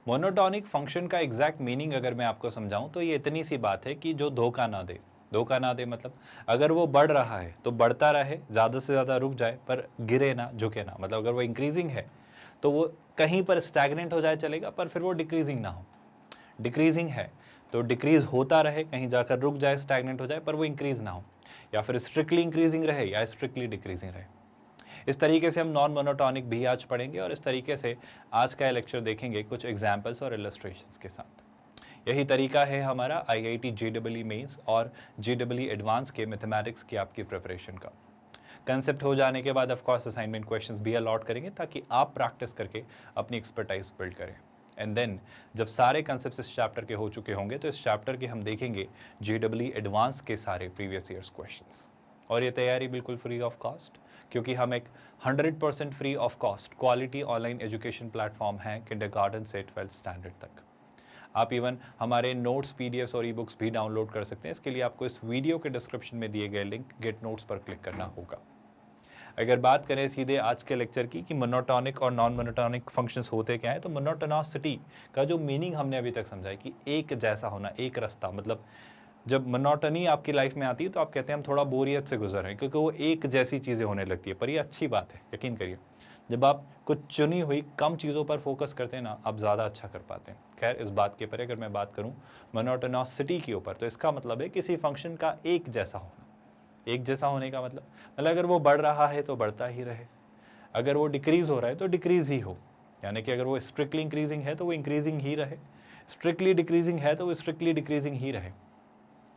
Monotonic function का exact meaning अगर मैं आपको समझाऊं तो ये इतनी सी बात है कि जो धोखा ना दे। धोखा ना दे मतलब अगर वो बढ़ रहा है तो बढ़ता रहे, ज़्यादा से ज़्यादा रुक जाए पर गिरे ना, झुके ना। मतलब अगर वो इंक्रीजिंग है तो वो कहीं पर स्टैग्नेंट हो जाए चलेगा, पर फिर वो डिक्रीजिंग ना हो। डिक्रीजिंग है तो डिक्रीज होता रहे, कहीं जाकर रुक जाए, स्टैग्नेंट हो जाए, पर वो इंक्रीज ना हो। या फिर स्ट्रिक्टली इंक्रीजिंग रहे या स्ट्रिक्टली डिक्रीजिंग रहे। इस तरीके से हम नॉन मोनोटॉनिक भी आज पढ़ेंगे और इस तरीके से आज का लेक्चर देखेंगे कुछ एग्जाम्पल्स और इलस्ट्रेशंस के साथ। यही तरीका है हमारा IIT JEE मेंस और JEE एडवांस के मैथमेटिक्स की आपकी प्रिपरेशन का। कंसेप्ट हो जाने के बाद ऑफ कोर्स असाइनमेंट क्वेश्चंस भी अलॉट करेंगे ताकि आप प्रैक्टिस करके अपनी एक्सपर्टाइज बिल्ड करें। एंड देन जब सारे कंसेप्ट्स इस चैप्टर के हो चुके होंगे तो इस चैप्टर के हम देखेंगे JEE एडवांस के सारे प्रीवियस ईयर्स क्वेश्चंस। और ये तैयारी बिल्कुल फ्री ऑफ कॉस्ट, क्योंकि हम एक 100% free of cost quality online education platform है किंडरगार्टन से 12th स्टैंडर्ड तक। आप इवन हमारे नोट्स, PDFs और ई-बुक्स भी डाउनलोड कर सकते हैं। इसके लिए आपको इस वीडियो के डिस्क्रिप्शन में दिए गए लिंक गेट नोट्स पर क्लिक करना होगा। अगर बात करें सीधे आज के लेक्चर की कि मोनोटॉनिक और नॉन मोनोटॉनिक फंक्शंस होते क्या हैं, तो मोनोटोनोसिटी का जो मीनिंग हमने अभी तक समझा है कि एक जैसा होना, एक रास्ता। मतलब जब मोनोटनी आपकी लाइफ में आती है तो आप कहते हैं हम थोड़ा बोरियत से गुजर रहे हैं, क्योंकि वो एक जैसी चीज़ें होने लगती है। पर ये अच्छी बात है, यकीन करिए। जब आप कुछ चुनी हुई कम चीज़ों पर फोकस करते हैं ना, आप ज़्यादा अच्छा कर पाते हैं। खैर, इस बात के परे अगर मैं बात करूँ मोनोटोनोसिटी के ऊपर, तो इसका मतलब है किसी फंक्शन का एक जैसा होना। एक जैसा होने का मतलब अगर वो बढ़ रहा है तो बढ़ता ही रहे, अगर वो डिक्रीज़ हो रहा है तो डिक्रीज़ ही हो। यानी कि अगर वो स्ट्रिक्टली इंक्रीजिंग है तो वो इंक्रीजिंग ही रहे, स्ट्रिक्टली डिक्रीजिंग है तो वो स्ट्रिक्टली डिक्रीजिंग ही रहे।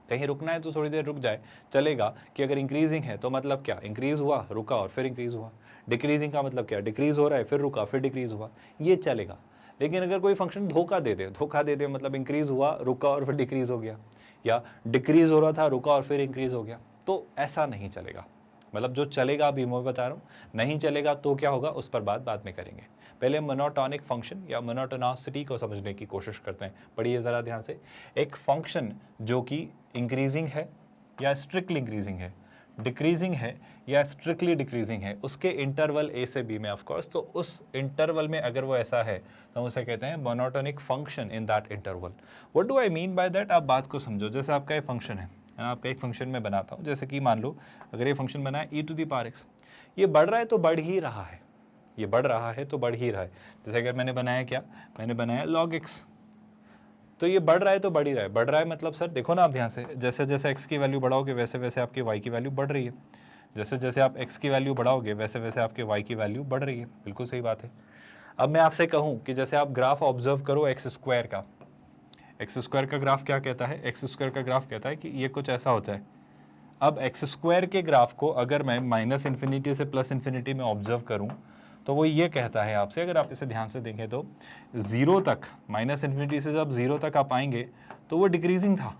कहीं रुकना है तो थोड़ी देर रुक जाए चलेगा। कि अगर इंक्रीजिंग है तो मतलब क्या, इंक्रीज हुआ, रुका और फिर इंक्रीज हुआ। डिक्रीजिंग का मतलब क्या, डिक्रीज हो रहा है, फिर रुका, फिर डिक्रीज हुआ, ये चलेगा। लेकिन अगर कोई फंक्शन धोखा दे दे मतलब इंक्रीज हुआ, रुका और फिर डिक्रीज हो गया, या डिक्रीज हो रहा था, रुका और फिर इंक्रीज हो गया, तो ऐसा नहीं चलेगा। मतलब जो चलेगा अभी मैं बता रहा हूँ, नहीं चलेगा तो क्या होगा उस पर बात बाद में करेंगे। पहले मोनोटॉनिक फंक्शन या मोनोटोनोसिटी को समझने की कोशिश करते हैं। पढ़िए ज़रा ध्यान से। एक फंक्शन जो कि इंक्रीजिंग है या स्ट्रिक्टली इंक्रीजिंग है, डिक्रीजिंग है या स्ट्रिक्टली डिक्रीजिंग है, उसके इंटरवल A से B में ऑफ कोर्स, तो उस इंटरवल में अगर वो ऐसा है तो हम उसे कहते हैं monotonic function in that interval. What do I mean by that, आप बात को समझो। जैसे आपका ये फंक्शन है, आपका एक फंक्शन मैं बनाता हूँ। जैसे कि मान लो अगर ये फंक्शन बना है e⁻x, ये बढ़ रहा है तो बढ़ ही रहा है, ये बढ़ रहा है तो बढ़ ही रहा है। जैसे अगर मैंने बनाया क्या, मैंने बनाया log x, तो ये बढ़ रहा है तो बढ़ ही रहा है। बढ़ रहा है मतलब सर देखो ना आप ध्यान से, जैसे जैसे x की वैल्यू बढ़ाओगे वैसे वैसे आपकी y की वैल्यू बढ़ रही है। जैसे जैसे आप x की वैल्यू बढ़ाओगे वैसे वैसे आपके y की वैल्यू बढ़ रही है। बिल्कुल सही बात है। अब मैं आपसे कहूँ कि जैसे आप ग्राफ ऑब्जर्व करो x स्क्वायर का, एक्स स्क्वायर का ग्राफ क्या कहता है, एक्स स्क्वायर का ग्राफ कहता है कि ये कुछ ऐसा होता है। अब एक्स स्क्वायर के ग्राफ को अगर मैं -∞ से +∞ में ऑब्जर्व करूं तो वो ये कहता है आपसे, अगर आप इसे ध्यान से देखें तो 0 तक, -∞ से जब 0 तक आप आएंगे तो वो डिक्रीजिंग था,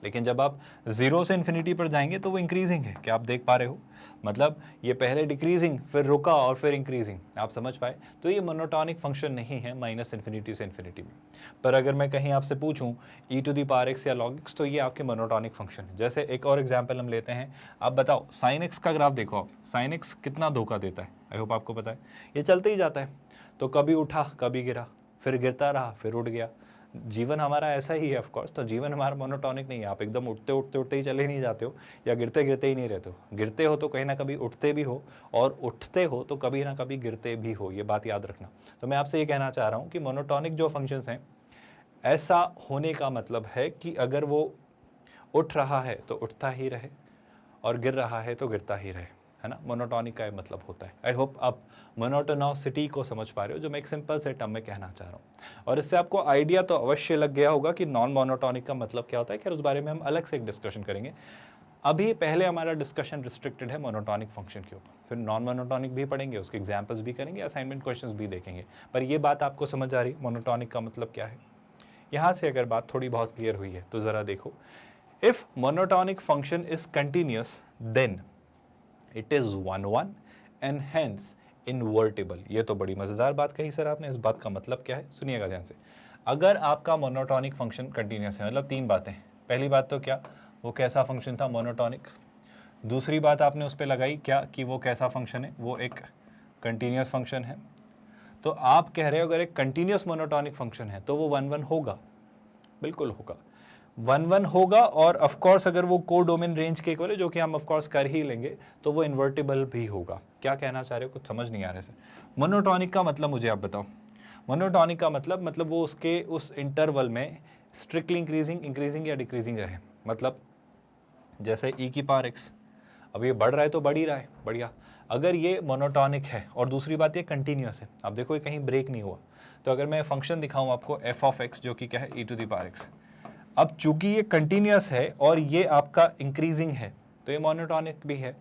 लेकिन जब आप 0 से इन्फिनिटी पर जाएंगे तो वो इंक्रीजिंग है। क्या आप देख पा रहे हो? मतलब ये पहले डिक्रीजिंग, फिर रुका और फिर इंक्रीजिंग। आप समझ पाए? तो ये मोनोटॉनिक फंक्शन नहीं है -∞ से इन्फिनिटी में। पर अगर मैं कहीं आपसे पूछूं e⁻x या log x, तो ये आपके मोनोटॉनिक फंक्शन है। जैसे एक और एग्जाम्पल हम लेते हैं। आप बताओ sin x का ग्राफ देखो, आप sin x कितना धोखा देता है। आई होप आपको पता है। ये चलते ही जाता है, तो कभी उठा कभी गिरा, फिर गिरता रहा फिर उठ गया। जीवन हमारा ऐसा ही है ऑफ कोर्स। तो जीवन हमारा मोनोटॉनिक नहीं है। आप एकदम उठते उठते उठते ही चले नहीं जाते हो, या गिरते गिरते ही नहीं रहते हो। गिरते हो तो कहीं ना कभी उठते भी हो, और उठते हो तो कभी ना कभी गिरते भी हो। ये बात याद रखना। तो मैं आपसे ये कहना चाह रहा हूँ कि मोनोटॉनिक जो फंक्शंस हैं, ऐसा होने का मतलब है कि अगर वो उठ रहा है तो उठता ही रहे, और गिर रहा है तो गिरता ही रहे, है ना। मोनोटॉनिक का मतलब होता है। आई होप आप मोनोटोनोसिटी को समझ पा रहे हो, जो मैं एक सिंपल से टर्म में कहना चाह रहा हूँ। और इससे आपको आइडिया तो अवश्य लग गया होगा कि नॉन मोनोटॉनिक का मतलब क्या होता है। खैर, उस बारे में हम अलग से एक डिस्कशन करेंगे। अभी पहले हमारा डिस्कशन रिस्ट्रिक्टेड है मोनोटॉनिक फंक्शन के ऊपर, फिर नॉन मोनोटॉनिक भी पढ़ेंगे, उसके एग्जाम्पल्स भी करेंगे, असाइनमेंट क्वेश्चंस भी देखेंगे। पर ये बात आपको समझ आ रही, मोनोटॉनिक का मतलब क्या है। यहाँ से अगर बात थोड़ी बहुत क्लियर हुई है तो ज़रा देखो। If monotonic function is continuous then it is 1 and hence invertible. ये तो बड़ी मजेदार बात कही सर आपने। इस बात का मतलब क्या है, सुनिएगा ध्यान से। अगर आपका मोनोटॉनिक फंक्शन कंटिन्यूअस है, मतलब तीन बातें। पहली बात तो क्या, वो कैसा फंक्शन था, मोनोटॉनिक। दूसरी बात आपने उस पर लगाई क्या, कि वो कैसा फंक्शन है, वो एक कंटिन्यूअस फंक्शन है। तो आप कह रहे हो अगर एक कंटिन्यूस मोनोटॉनिक फंक्शन है तो वो 1 1 होगा, बिल्कुल होगा, 1 1 होगा। और ऑफ कोर्स अगर वो को डोमेन रेंज के इक्वल है, जो कि हम ऑफ कोर्स कर ही लेंगे, तो वो इन्वर्टिबल भी होगा। क्या कहना चाह रहे हो, कुछ समझ नहीं आ रहा है सर? मोनोटॉनिक का मतलब मुझे आप बताओ। मोनोटॉनिक का मतलब वो उसके उस इंटरवल में स्ट्रिक्टली इंक्रीजिंग या डिक्रीजिंग रहे। मतलब जैसे e की पावर x, अब ये बढ़ रहा है तो बढ़ ही रहा है, बढ़िया। अगर ये मोनोटॉनिक है और दूसरी बात ये कंटिन्यूस है, अब देखो ये कहीं ब्रेक नहीं हुआ, तो अगर मैं फंक्शन दिखाऊं आपको f ऑफ x जो कि क्या है e to the power x, अब चूंकि ये कंटिन्यूस है और ये आपका इंक्रीजिंग है तो ये मोनोटॉनिक भी है।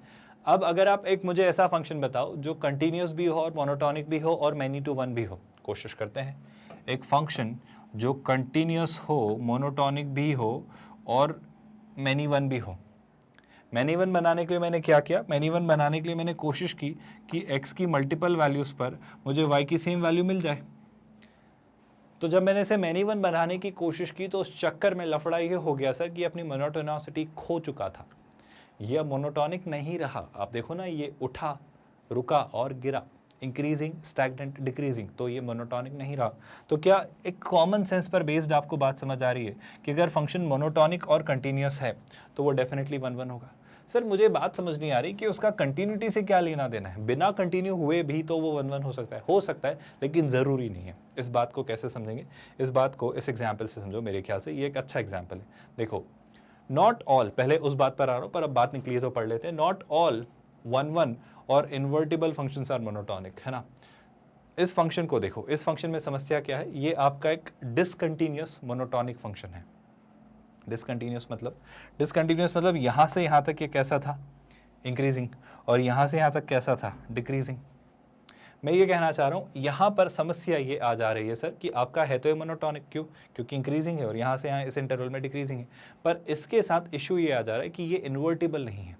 अब अगर आप एक मुझे ऐसा फंक्शन बताओ जो कंटिन्यूस भी हो और मोनोटॉनिक भी हो और मैनी टू वन भी हो, कोशिश करते हैं। एक फंक्शन जो कंटिन्यूस हो, मोनोटॉनिक भी हो और मैनी वन भी हो। मैनी वन बनाने के लिए मैंने क्या किया, मैनी वन बनाने के लिए मैंने कोशिश की कि x की मल्टीपल वैल्यूज पर मुझे y की सेम वैल्यू मिल जाए। तो जब मैंने इसे मैनी वन बनाने की कोशिश की तो उस चक्कर में लफड़ा ये हो गया सर कि अपनी मोनोटोनोसिटी खो चुका था, ये अब मोनोटॉनिक नहीं रहा। आप देखो ना, ये उठा, रुका और गिरा, इंक्रीजिंग, स्टैग्नेंट, डिक्रीजिंग, तो ये मोनोटॉनिक नहीं रहा। तो क्या एक कॉमन सेंस पर बेस्ड आपको बात समझ आ रही है कि अगर फंक्शन मोनोटॉनिक और कंटिन्यूस है तो वो डेफिनेटली 1 1 होगा। सर मुझे बात समझ नहीं आ रही कि उसका कंटिन्यूटी से क्या लेना देना है, बिना कंटिन्यू हुए भी तो वो 1 1 हो सकता है, लेकिन ज़रूरी नहीं है। इस बात को कैसे समझेंगे, इस बात को इस एग्जाम्पल से समझो। मेरे ख्याल से ये एक अच्छा एग्जाम्पल है। देखो, नॉट ऑल, पहले उस बात पर आ रहा हूँ पर अब बात निकली है तो पढ़ लेते हैं। नॉट ऑल 1 1 और इन्वर्टिबल फंक्शंस आर मोनोटॉनिक, है ना। इस फंक्शन को देखो, इस फंक्शन में समस्या क्या है, ये आपका एक डिसकंटिन्यूअस मोनोटॉनिक फंक्शन है। डिसकंटिन्यूअस मतलब यहां से यहां तक ये कैसा था, इंक्रीजिंग, और यहां से यहां तक कैसा था, डिक्रीजिंग। मैं ये कहना चाह रहा हूं यहां पर समस्या ये आ जा रही है सर कि आपका है तो ये मोनोटॉनिक, क्यों, क्योंकि इंक्रीजिंग है और यहां से यहां इस इंटरवल में डिक्रीजिंग है, पर इसके साथ इशू ये आ जा रहा है कि ये इन्वर्टिबल नहीं है।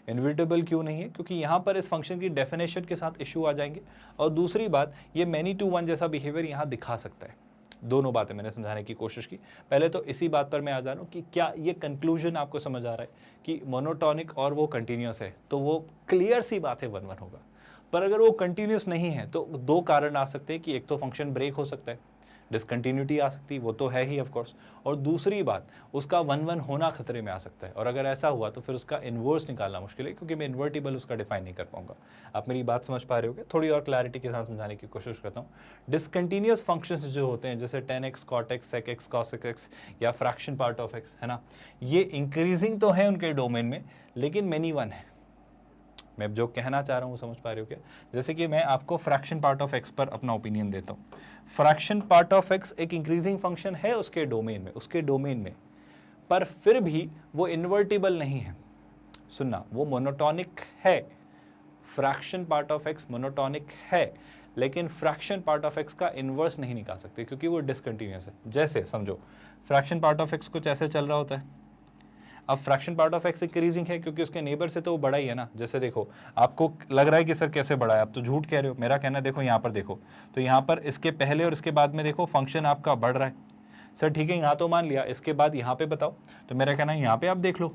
इन्वर्टिबल क्यों नहीं है, क्योंकि यहाँ पर इस फंक्शन की डेफिनेशन के साथ इशू आ जाएंगे, और दूसरी बात ये मैनी टू वन जैसा बिहेवियर यहाँ दिखा सकता है। दोनों बातें मैंने समझाने की कोशिश की। पहले तो इसी बात पर मैं आ जा रहा हूँ कि क्या ये कंक्लूजन आपको समझ आ रहा है कि मोनोटॉनिक और वो कंटिन्यूस है, तो वो क्लियर सी बात है 1 1 होगा। पर अगर वो कंटिन्यूस नहीं है तो दो कारण आ सकते हैं कि एक तो फंक्शन ब्रेक हो सकता है, डिसकंटिन्यूटी आ सकती है, वो तो है ही ऑफ कोर्स, और दूसरी बात उसका 1 1 होना खतरे में आ सकता है, और अगर ऐसा हुआ तो फिर उसका इन्वर्स निकालना मुश्किल है, क्योंकि मैं इन्वर्टिबल उसका डिफाइन नहीं कर पाऊंगा। आप मेरी बात समझ पा रहे होगे, थोड़ी और क्लैरिटी के साथ समझाने की कोशिश करता हूँ। डिसकंटिन्यूअस फंक्शंस जो होते हैं जैसे 10x cot x sec x cos x या फ्रैक्शन पार्ट ऑफ x, है ना, ये इंक्रीजिंग तो है उनके डोमेन में, लेकिन मेनी वन है। मैं जो कहना चाह रहा हूँ समझ पा रहे हो क्या? जैसे कि मैं आपको फ्रैक्शन पार्ट ऑफ x पर अपना ओपिनियन देता हूँ। फ्रैक्शन पार्ट ऑफ x एक इंक्रीजिंग फंक्शन है उसके डोमेन में, पर फिर भी वो इन्वर्टिबल नहीं है। सुनना, वो मोनोटॉनिक है। Fraction part of x monotonic है, लेकिन फ्रैक्शन पार्ट ऑफ x का इन्वर्स नहीं निकाल सकते क्योंकि वो डिसकंटिन्यूअस है। जैसे समझो, फ्रैक्शन पार्ट ऑफ x कुछ ऐसे चल रहा होता है। अब fraction part of x increasing है क्योंकि उसके नेबर से तो वो बड़ा ही है ना। जैसे देखो, आपको लग रहा है कि सर कैसे बड़ा है, आप तो झूठ कह रहे हो। मेरा कहना है देखो यहाँ पर देखो, तो यहाँ पर इसके पहले और इसके बाद में देखो फंक्शन आपका बढ़ रहा है। सर ठीक है, यहाँ तो मान लिया, इसके बाद यहाँ पे बताओ, तो मेरा कहना है यहाँ पे आप देख लो,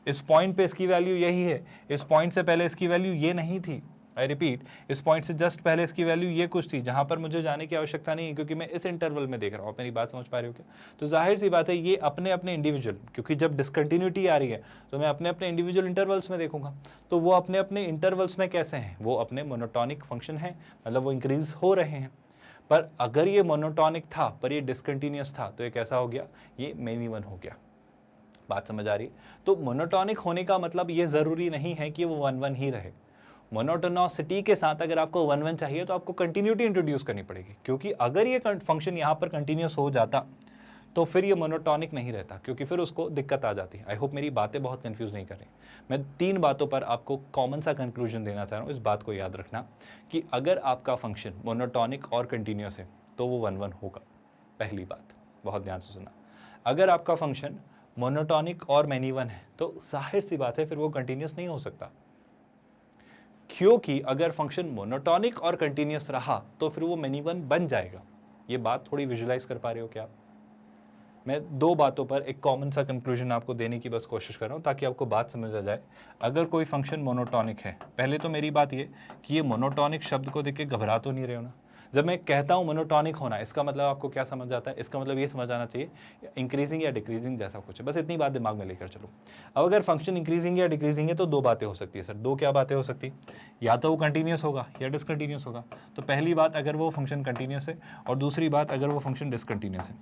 इस पॉइंट पे इसकी वैल्यू यही है, इस पॉइंट से पहले इसकी वैल्यू ये नहीं थी। आई रिपीट, इस पॉइंट से जस्ट पहले इसकी वैल्यू ये कुछ थी, जहां पर मुझे जाने की आवश्यकता नहीं है क्योंकि मैं इस इंटरवल में देख रहा हूँ। मेरी बात समझ पा रहे हो क्या? तो जाहिर सी बात है ये अपने अपने इंडिविजुअल, क्योंकि जब डिसकंटिन्यूटी आ रही है तो मैं अपने अपने इंडिविजुअल इंटरवल्स में देखूंगा, तो वो अपने अपने इंटरवल्स में कैसे हैं, वो अपने मोनोटॉनिक फंक्शन है, मतलब वो इंक्रीज हो रहे हैं। पर अगर ये मोनोटॉनिक था पर ये डिसकंटिन्यूअस था तो ये कैसा हो गया, ये मेनी वन हो गया। बात समझ आ रही है? तो मोनोटॉनिक होने का मतलब ये जरूरी नहीं है कि वो 1 1 ही रहे। मोनोटोनोसिटी के साथ अगर आपको 1 1 चाहिए तो आपको कंटिन्यूटी इंट्रोड्यूस करनी पड़ेगी, क्योंकि अगर ये फंक्शन यहाँ पर कंटिन्यूस हो जाता तो फिर ये मोनोटॉनिक नहीं रहता, क्योंकि फिर उसको दिक्कत आ जाती है। आई होप मेरी बातें बहुत कंफ्यूज नहीं कर रही। मैं 3 बातों पर आपको कॉमन सा कंक्लूजन देना चाह रहा हूँ। इस बात को याद रखना कि अगर आपका फंक्शन मोनोटॉनिक और कंटिन्यूस है तो वो 1 1 होगा। पहली बात, बहुत ध्यान से सुनना। अगर आपका फंक्शन मोनोटॉनिक और मैनी वन है तो जाहिर सी बात है फिर वो कंटिन्यूस नहीं हो सकता, क्योंकि अगर फंक्शन मोनोटॉनिक और कंटिन्यूस रहा तो फिर वो मैनी वन बन जाएगा। ये बात थोड़ी विजुलाइज कर पा रहे हो क्या आप? मैं 2 बातों पर एक कॉमन सा कंक्लूजन आपको देने की बस कोशिश कर रहा हूँ ताकि आपको बात समझ आ जाए। अगर कोई फंक्शन मोनोटॉनिक है, पहले तो मेरी बात ये कि ये मोनोटॉनिक शब्द को देख के घबरा तो नहीं रहे हो ना। जब मैं कहता हूँ मोनोटॉनिक होना, इसका मतलब आपको क्या समझ आता है? इसका मतलब ये समझ आना चाहिए इंक्रीजिंग या डिक्रीजिंग जैसा कुछ है, बस इतनी बात दिमाग में लेकर चलो। अब अगर फंक्शन इंक्रीजिंग या डिक्रीजिंग है तो दो बातें हो सकती है सर। दो क्या बातें हो सकती है? या तो वो कंटिन्यूस होगा या डिसकंटिन्यूस होगा। तो पहली बात अगर वो फंक्शन कंटिन्यूस है, और दूसरी बात अगर वो फंक्शन डिसकंटिन्यूस है।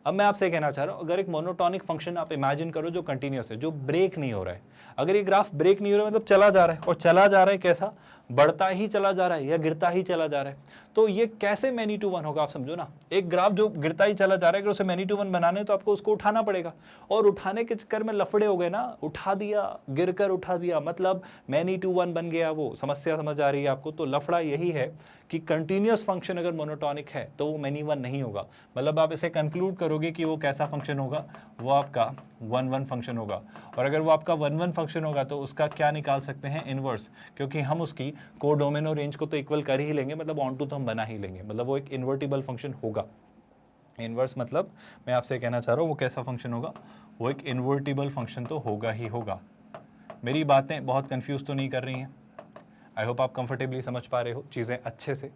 अब मैं आपसे कहना चाह रहा हूँ, अगर एक मोनोटॉनिक फंक्शन आप इमेजिन करो जो कंटिन्यूस है, जो ब्रेक नहीं हो रहा है। अगर ये ग्राफ ब्रेक नहीं हो रहा है मतलब चला जा रहा है, और चला जा रहा है कैसा? बढ़ता ही चला जा रहा है या गिरता ही चला जा रहा है। तो ये कैसे मैनी टू वन होगा? आप समझो ना, एक ग्राफ जो गिरता ही चला जा रहा है, अगर उसे मैनी टू वन बनाने तो आपको उसको उठाना पड़ेगा, और उठाने के चक्कर में लफड़े हो गए ना, उठा दिया, गिरकर उठा दिया, मतलब मैनी टू वन बन गया। वो समस्या समझ आ रही है आपको? तो लफड़ा यही है कि कंटिन्यूस फंक्शन अगर मोनोटॉनिक है तो वो मैनी वन नहीं होगा। मतलब आप इसे कंक्लूड करोगे कि वो कैसा फंक्शन होगा? वो आपका वन वन फंक्शन होगा। और अगर वो आपका वन वन फंक्शन होगा तो उसका क्या निकाल सकते हैं? इनवर्स, क्योंकि हम उसकी कोडोमेनो रेंज को तो इक्वल कर ही लेंगे, मतलब ऑन टू तो हम बना ही लेंगे, मतलब वो एक इन्वर्टिबल फंक्शन होगा। इनवर्स मतलब मैं आपसे कहना चाह रहा हूँ वो कैसा फंक्शन होगा? वो एक इन्वर्टिबल फंक्शन तो होगा ही होगा। मेरी बातें बहुत कंफ्यूज तो नहीं कर रही हैं? आई होप आप कंफर्टेबली समझ पा रहे हो चीज़ें अच्छे से।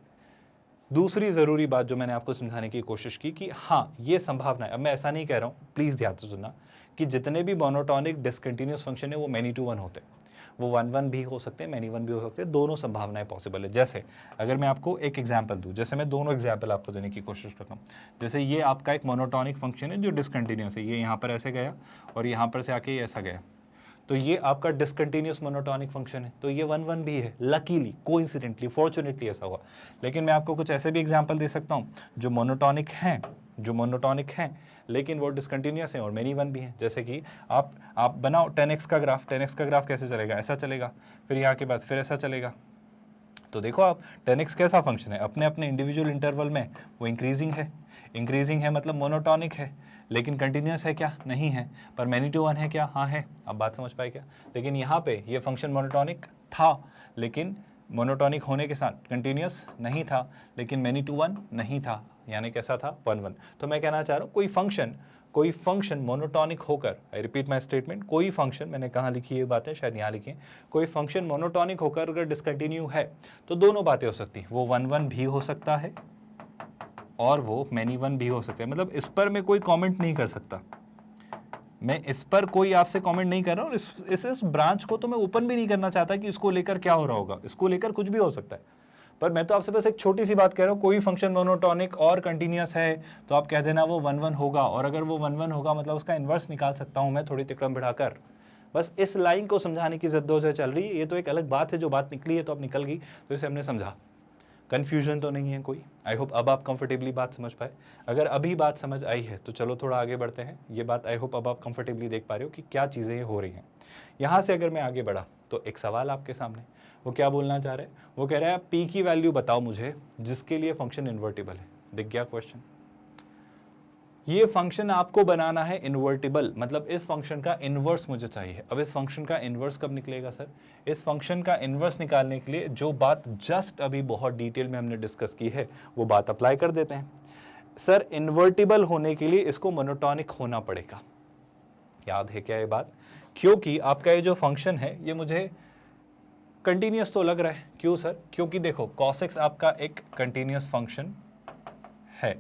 दूसरी ज़रूरी बात जो मैंने आपको समझाने की कोशिश की कि हाँ ये संभावना है, अब मैं ऐसा नहीं कह रहा हूँ, प्लीज़ ध्यान से सुनना, कि जितने भी मोनोटॉनिक डिसकंटिन्यूस फंक्शन है वो मैनी टू वन होते हैं। वो वन वन भी हो सकते हैं, मैनी वन भी हो सकते हैं, दोनों संभावनाएं पॉसिबल है। जैसे अगर मैं आपको एक एग्जाम्पल दूँ, जैसे मैं दोनों एग्जाम्पल आपको देने की कोशिश करता हूँ। जैसे ये आपका एक मोनोटॉनिक फंक्शन है जो डिसकंटिन्यूस है, ये यहाँ पर ऐसे गया और यहाँ पर से आके ये ऐसा गया, तो ये आपका डिसकंटिन्यूस मोनोटॉनिक फंक्शन है, तो ये वन वन भी है। लकीली, कोइंसिडेंटली, फॉर्चुनेटली ऐसा हुआ। लेकिन मैं आपको कुछ ऐसे भी एग्जांपल दे सकता हूँ जो मोनोटॉनिक हैं लेकिन वो डिसकंटिन्यूस हैं और मेनी वन भी हैं। जैसे कि आप बनाओ 10x का ग्राफ। 10x का ग्राफ कैसे चलेगा? ऐसा चलेगा, फिर यहाँ के बाद फिर ऐसा चलेगा। तो देखो आप 10x कैसा फंक्शन है? अपने अपने इंडिविजुअल इंटरवल में वो इंक्रीजिंग है मतलब मोनोटॉनिक है, लेकिन कंटिन्यूस है क्या? नहीं है। पर मैनी टू वन है क्या? हाँ है। अब बात समझ पाए क्या? लेकिन यहाँ पे ये फंक्शन मोनोटॉनिक था, लेकिन मोनोटॉनिक होने के साथ कंटिन्यूस नहीं था, लेकिन मैनी टू वन नहीं था, यानी कैसा था? One one. तो मैं कहना चाह रहा हूँ कोई फंक्शन मोनोटॉनिक होकर, आई रिपीट माई स्टेटमेंट, कोई फंक्शन, मैंने कहाँ लिखी ये बातें, शायद यहाँ लिखी है, कोई फंक्शन मोनोटॉनिक होकर अगर डिसकंटिन्यू है तो दोनों बातें हो सकती हैं। वो वन वन भी हो सकता है और वो मैनी वन भी हो सकता है। मतलब इस पर मैं कोई कमेंट नहीं कर सकता, मैं इस पर कोई आपसे कमेंट नहीं कर रहा हूँ। इस ब्रांच को तो मैं ओपन भी नहीं करना चाहता कि इसको लेकर क्या हो रहा होगा, इसको लेकर कुछ भी हो सकता है। पर मैं तो आपसे बस एक छोटी सी बात कह रहा हूँ, कोई फंक्शन मोनोटॉनिक और कंटिन्यूस है तो आप कह देना वो वन वन होगा, और अगर वो वन वन होगा मतलब उसका इन्वर्स निकाल सकता हूँ मैं थोड़ी तिकड़म बढ़ाकर। बस इस लाइन को समझाने की जद्दोजहद चल रही है। ये तो एक अलग बात है, जो बात निकली है तो अब निकल गई, तो इसे हमने समझा। कन्फ्यूजन तो नहीं है कोई? आई होप अब आप कंफर्टेबली बात समझ पाए। अगर अभी बात समझ आई है तो चलो थोड़ा आगे बढ़ते हैं। ये बात आई होप अब आप कंफर्टेबली देख पा रहे हो कि क्या चीज़ें हो रही हैं। यहाँ से अगर मैं आगे बढ़ा तो एक सवाल आपके सामने, वो क्या बोलना चाह रहे हैं? वो कह रहा है पी की वैल्यू बताओ मुझे जिसके लिए फंक्शन इन्वर्टिबल है। दिख गया क्वेश्चन? ये फंक्शन आपको बनाना है इन्वर्टिबल, मतलब इस फंक्शन का इन्वर्स मुझे चाहिए। अब इस फंक्शन का इन्वर्स कब निकलेगा सर? इस फंक्शन का इन्वर्स निकालने के लिए जो बात जस्ट अभी बहुत डिटेल में हमने डिस्कस की है वो बात अप्लाई कर देते हैं। सर इन्वर्टिबल होने के लिए इसको मोनोटॉनिक होना पड़ेगा। याद है क्या ये बात? क्योंकि आपका ये जो फंक्शन है ये मुझे कंटिन्यूस तो लग रहा है। क्यों सर? क्योंकि देखो cos x आपका एक कंटिन्यूस फंक्शन है,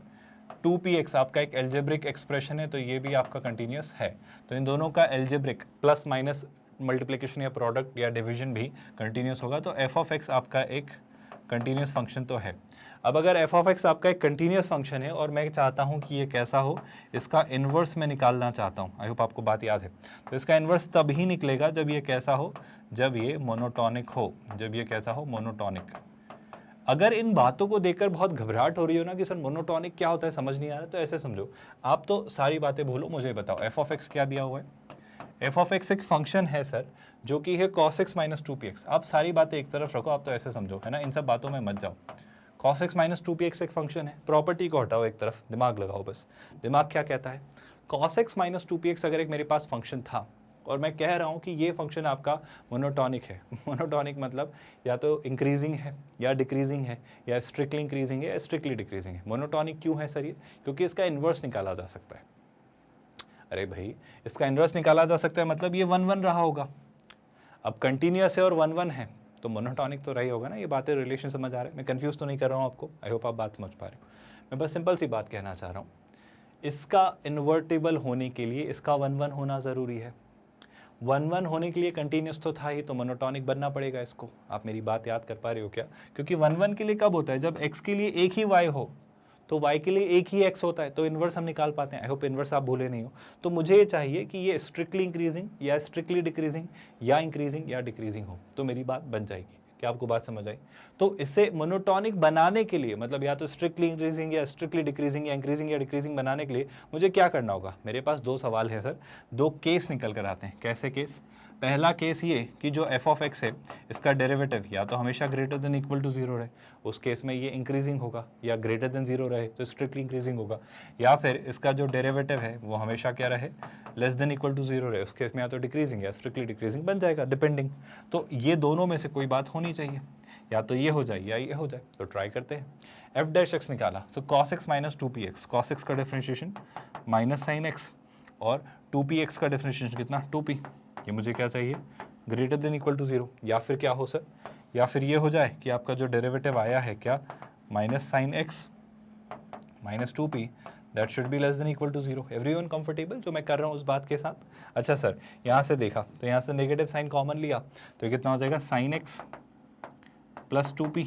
2px आपका एक एल्जेब्रिक एक्सप्रेशन है, तो ये भी आपका कंटिन्यूस है। तो इन दोनों का एल्जेब्रिक प्लस माइनस मल्टीप्लिकेशन या प्रोडक्ट या डिवीजन भी कंटिन्यूस होगा। तो f ऑफ x आपका एक कंटिन्यूस फंक्शन तो है। अब अगर f ऑफ x आपका एक कंटिन्यूस फंक्शन है और मैं चाहता हूँ कि ये कैसा हो, इसका इन्वर्स मैं निकालना चाहता हूँ। आई होप आपको बात याद है। तो इसका इन्वर्स तब ही निकलेगा जब ये कैसा हो, जब ये मोनोटॉनिक हो। जब ये कैसा हो? मोनोटॉनिक। अगर इन बातों को देखकर बहुत घबराहट हो रही हो ना कि सर मोनोटॉनिक क्या होता है, समझ नहीं आ रहा, तो ऐसे समझो, आप तो सारी बातें भूलो, मुझे बताओ f ऑफ x क्या दिया हुआ है? f ऑफ x एक फंक्शन है सर जो कि है cos x माइनस 2px। आप सारी बातें एक तरफ रखो, आप तो ऐसे समझो, है ना, इन सब बातों में मत जाओ। cos x माइनस 2px एक फंक्शन है, प्रॉपर्टी को हटाओ एक तरफ, दिमाग लगाओ बस। दिमाग क्या कहता है? cos x माइनस 2px अगर एक मेरे पास फंक्शन था और मैं कह रहा हूँ कि ये फंक्शन आपका मोनोटॉनिक है। मोनोटॉनिक मतलब या तो इंक्रीजिंग है या डिक्रीजिंग है, या स्ट्रिक्टली इंक्रीजिंग है या स्ट्रिक्टली डिक्रीजिंग है। मोनोटॉनिक क्यों है सर ये? क्योंकि इसका इन्वर्स निकाला जा सकता है। अरे भाई, इसका इन्वर्स निकाला जा सकता है मतलब ये वन वन रहा होगा। अब कंटिन्यूअस है और वन वन है, तो मोनोटॉनिक तो रही होगा ना। ये बातें रिलेशन समझ आ रहा है, मैं कंफ्यूज तो नहीं कर रहा हूँ आपको, आई होप आप बात समझ पा रहे हो। मैं बस सिंपल सी बात कहना चाह रहा हूँ, इसका इन्वर्टिबल होने के लिए इसका 1-1 होना ज़रूरी है। 1-1 होने के लिए कंटिन्यूस तो था ही, तो मोनोटॉनिक बनना पड़ेगा इसको। आप मेरी बात याद कर पा रहे हो क्या? क्योंकि 1-1 के लिए कब होता है? जब x के लिए एक ही y हो, तो y के लिए एक ही x होता है, तो इन्वर्स हम निकाल पाते हैं। आई होप इन्वर्स आप भूले नहीं हो। तो मुझे ये चाहिए कि ये स्ट्रिक्टली इंक्रीजिंग या स्ट्रिक्टली डिक्रीजिंग या इंक्रीजिंग या डिक्रीजिंग हो, तो मेरी बात बन जाएगी। क्या आपको बात समझ आई? तो इससे मोनोटॉनिक बनाने के लिए, मतलब या तो स्ट्रिक्टली इंक्रीजिंग या स्ट्रिक्टली डिक्रीजिंग या इंक्रीजिंग या डिक्रीजिंग बनाने के लिए मुझे क्या करना होगा? मेरे पास दो सवाल है सर, दो केस निकल कर आते हैं। कैसे केस? पहला केस ये कि जो f ऑफ x है इसका डेरिवेटिव या तो हमेशा ग्रेटर देन इक्वल टू 0 रहे, उस केस में ये इंक्रीजिंग होगा, या ग्रेटर देन 0 रहे तो स्ट्रिक्टली इंक्रीजिंग होगा, या फिर इसका जो डेरिवेटिव है वो हमेशा क्या रहे? लेस देन इक्वल टू 0 रहे, उस केस में या तो डिक्रीजिंग या स्ट्रिक्टली डिक्रीजिंग बन जाएगा, डिपेंडिंग। तो ये दोनों में से कोई बात होनी चाहिए, या तो ये हो जाए या ये हो जाए। तो ट्राई करते हैं। एफ डैश एक्स निकाला तो cos x minus 2px, cos x का डिफरेंशिएशन माइनस साइन x, और 2px का डिफरेंशिएशन कितना? 2p। ये मुझे क्या चाहिए? Greater than equal to 0। या फिर क्या हो सर? या फिर ये हो जाए कि आपका जो डेरिवेटिव आया है क्या? Minus sine x minus 2p, that should be less than equal to 0। Everyone comfortable जो मैं कर रहा हूँ उस बात के साथ? अच्छा सर, यहाँ से देखा तो यहाँ से नेगेटिव साइन कॉमन लिया तो ये कितना हो जाएगा? साइन x प्लस 2p,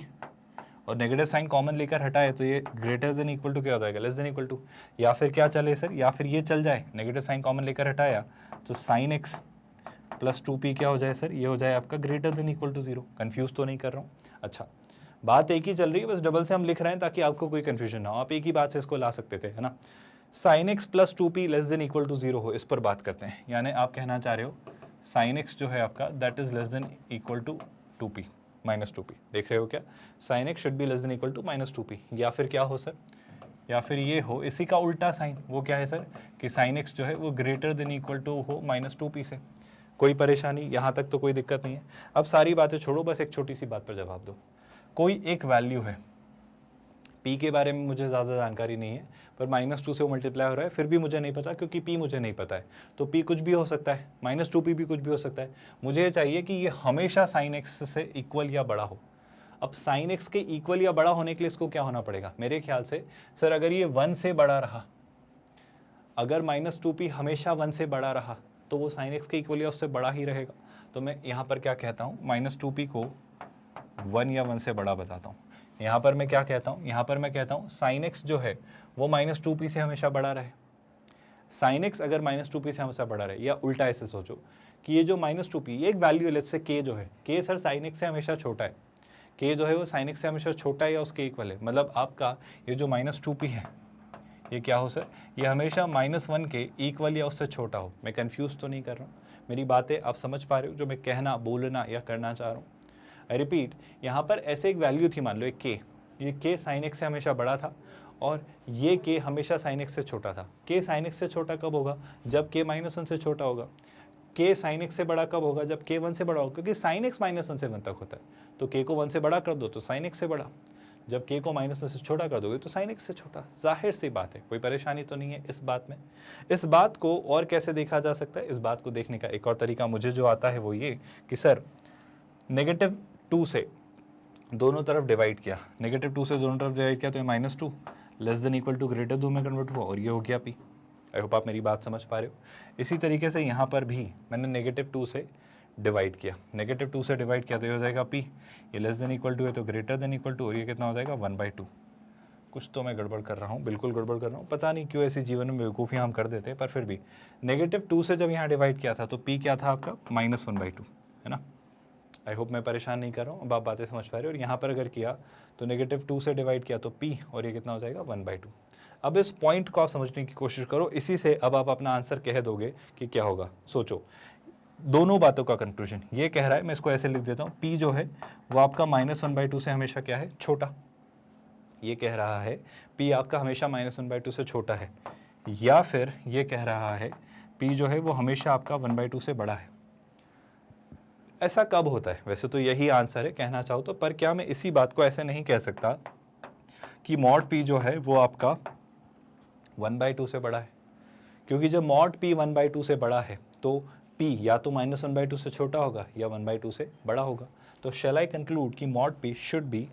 और नेगेटिव साइन कॉमन लेकर हटाए तो ये ग्रेटर देन इक्वल टू क्या हो जाएगा? Less than equal to. या फिर क्या चले सर? या फिर ये चल जाए, नेगेटिव साइन कॉमन लेकर हटाया तो साइन x प्लस 2p क्या हो जाए सर? ये हो जाए आपका greater than equal to 0। Confuse तो नहीं कर रहा हूँ? अच्छा, बात एक ही चल रही है, बस डबल से हम लिख रहे हैं ताकि आपको कोई कन्फ्यूजन ना हो। आप एक ही बात से इसको ला सकते थे, है ना? Sine x plus 2p less than equal to 0 हो, इस पर बात करते हैं। यानी आप कहना चाह रहे हो साइन x जो है आपका that is less than equal to 2p minus 2p। देख रहे हो क्या? Sine x should be less than equal to minus 2p। या फिर क्या हो सर? या फिर ये हो इसी का उल्टा साइन, वो क्या है सर? कि साइन x जो है वो ग्रेटर देन इक्वल टू हो माइनस 2p से। कोई परेशानी? यहाँ तक तो कोई दिक्कत नहीं है। अब सारी बातें छोड़ो, बस एक छोटी सी बात पर जवाब दो। कोई एक वैल्यू है, p के बारे में मुझे ज़्यादा जानकारी नहीं है, पर -2 से वो मल्टीप्लाई हो रहा है, फिर भी मुझे नहीं पता क्योंकि p मुझे नहीं पता है। तो p कुछ भी हो सकता है, -2p भी कुछ भी हो सकता है। मुझे ये चाहिए कि ये हमेशा sin x से इक्वल या बड़ा हो। अब sin x के इक्वल या बड़ा होने के लिए इसको क्या होना पड़ेगा? मेरे ख्याल से सर अगर ये 1 से बड़ा रहा, अगर -2p हमेशा 1 से बड़ा रहा तो वो sin x के इक्वल या उससे बड़ा ही रहेगा। तो मैं यहाँ पर क्या कहता हूँ? -2p को 1 या 1 से बड़ा बताता हूँ। यहाँ पर मैं क्या कहता हूँ? यहाँ पर मैं कहता हूँ sin x जो है वो -2p से हमेशा बड़ा रहे। sin x अगर -2p से हमेशा बड़ा रहे, या उल्टा ऐसे सोचो कि ये जो -2p, ये एक वैल्यू लेट्स से k जो है, k सर sin x से हमेशा छोटा है, k जो है वो sin x से हमेशा छोटा है या उसके इक्वल है। मतलब आपका ये जो -2p है ये क्या हो सर? ये हमेशा -1 के इक्वल या उससे छोटा हो। मैं कंफ्यूज तो नहीं कर रहा हूँ? मेरी बातें आप समझ पा रहे हो जो मैं कहना, बोलना या करना चाह रहा हूँ? आई रिपीट, यहाँ पर ऐसे एक वैल्यू थी, मान लो एक k, ये k sin x से हमेशा बड़ा था और ये k हमेशा sin x से छोटा था। k sin x से छोटा कब होगा? जब k -1 से छोटा होगा। k sin x से बड़ा कब होगा? जब k 1 से बड़ा होगा, क्योंकि sin x -1 से 1 तक होता है। तो k को 1 से बड़ा कर दो तो sin x से बड़ा, जब k को -1 से छोटा कर दोगे तो sin x से छोटा। जाहिर सी बात है, कोई परेशानी तो नहीं है इस बात में। इस बात को और कैसे देखा जा सकता है? इस बात को देखने का एक और तरीका मुझे जो आता है वो ये कि सर -2 से दोनों तरफ डिवाइड किया, -2 से दोनों तरफ डिवाइड किया तो ये -2 less than equal to greater 2 में कन्वर्ट हुआ और ये हो गया p। आई होप आप मेरी बात समझ पा रहे हो। इसी तरीके से यहाँ पर भी मैंने -2 से डिवाइड किया, -2 से डिवाइड किया तो ये हो जाएगा p, ये लेस देन इक्वल टू है तो ग्रेटर देन इक्वल टू, और ये कितना हो जाएगा 1/2। कुछ तो मैं गड़बड़ कर रहा हूँ, बिल्कुल गड़बड़ कर रहा हूँ, पता नहीं क्यों ऐसी जीवन में बेवकूफ़ियाँ हम कर देते हैं, पर फिर भी -2 से जब यहाँ डिवाइड किया था तो p क्या था आपका? -1/2, है ना? आई होप मैं परेशान नहीं कर रहा हूँ, अब आप बातें समझ पा रहे हो। और यहाँ पर अगर किया तो -2 से डिवाइड किया तो p, और ये कितना हो जाएगा 1/2। अब इस पॉइंट को आप समझने की कोशिश करो, इसी से अब आप अपना आंसर कह दोगे कि क्या होगा। सोचो, दोनों बातों का कंक्लूजन ये कह रहा है, मैं इसको ऐसे लिख देता हूँ, p जो है वो आपका -1/2 से हमेशा क्या है? छोटा। ये कह रहा है p आपका हमेशा -1/2 से छोटा है, या फिर ये कह रहा है p जो है वो हमेशा आपका 1/2 से बड़ा है। ऐसा कब होता है? वैसे तो यही आंसर है कहना चाहो तो, पर क्या मैं इसी बात को ऐसे नहीं कह सकता कि मॉड p जो है वो आपका 1/2 से बड़ा है? क्योंकि जब मॉड p 1/2 से बड़ा है तो p या तो -1/2 से छोटा होगा या 1/2 से बड़ा होगा। तो शैल आई कंक्लूड कि mod P should be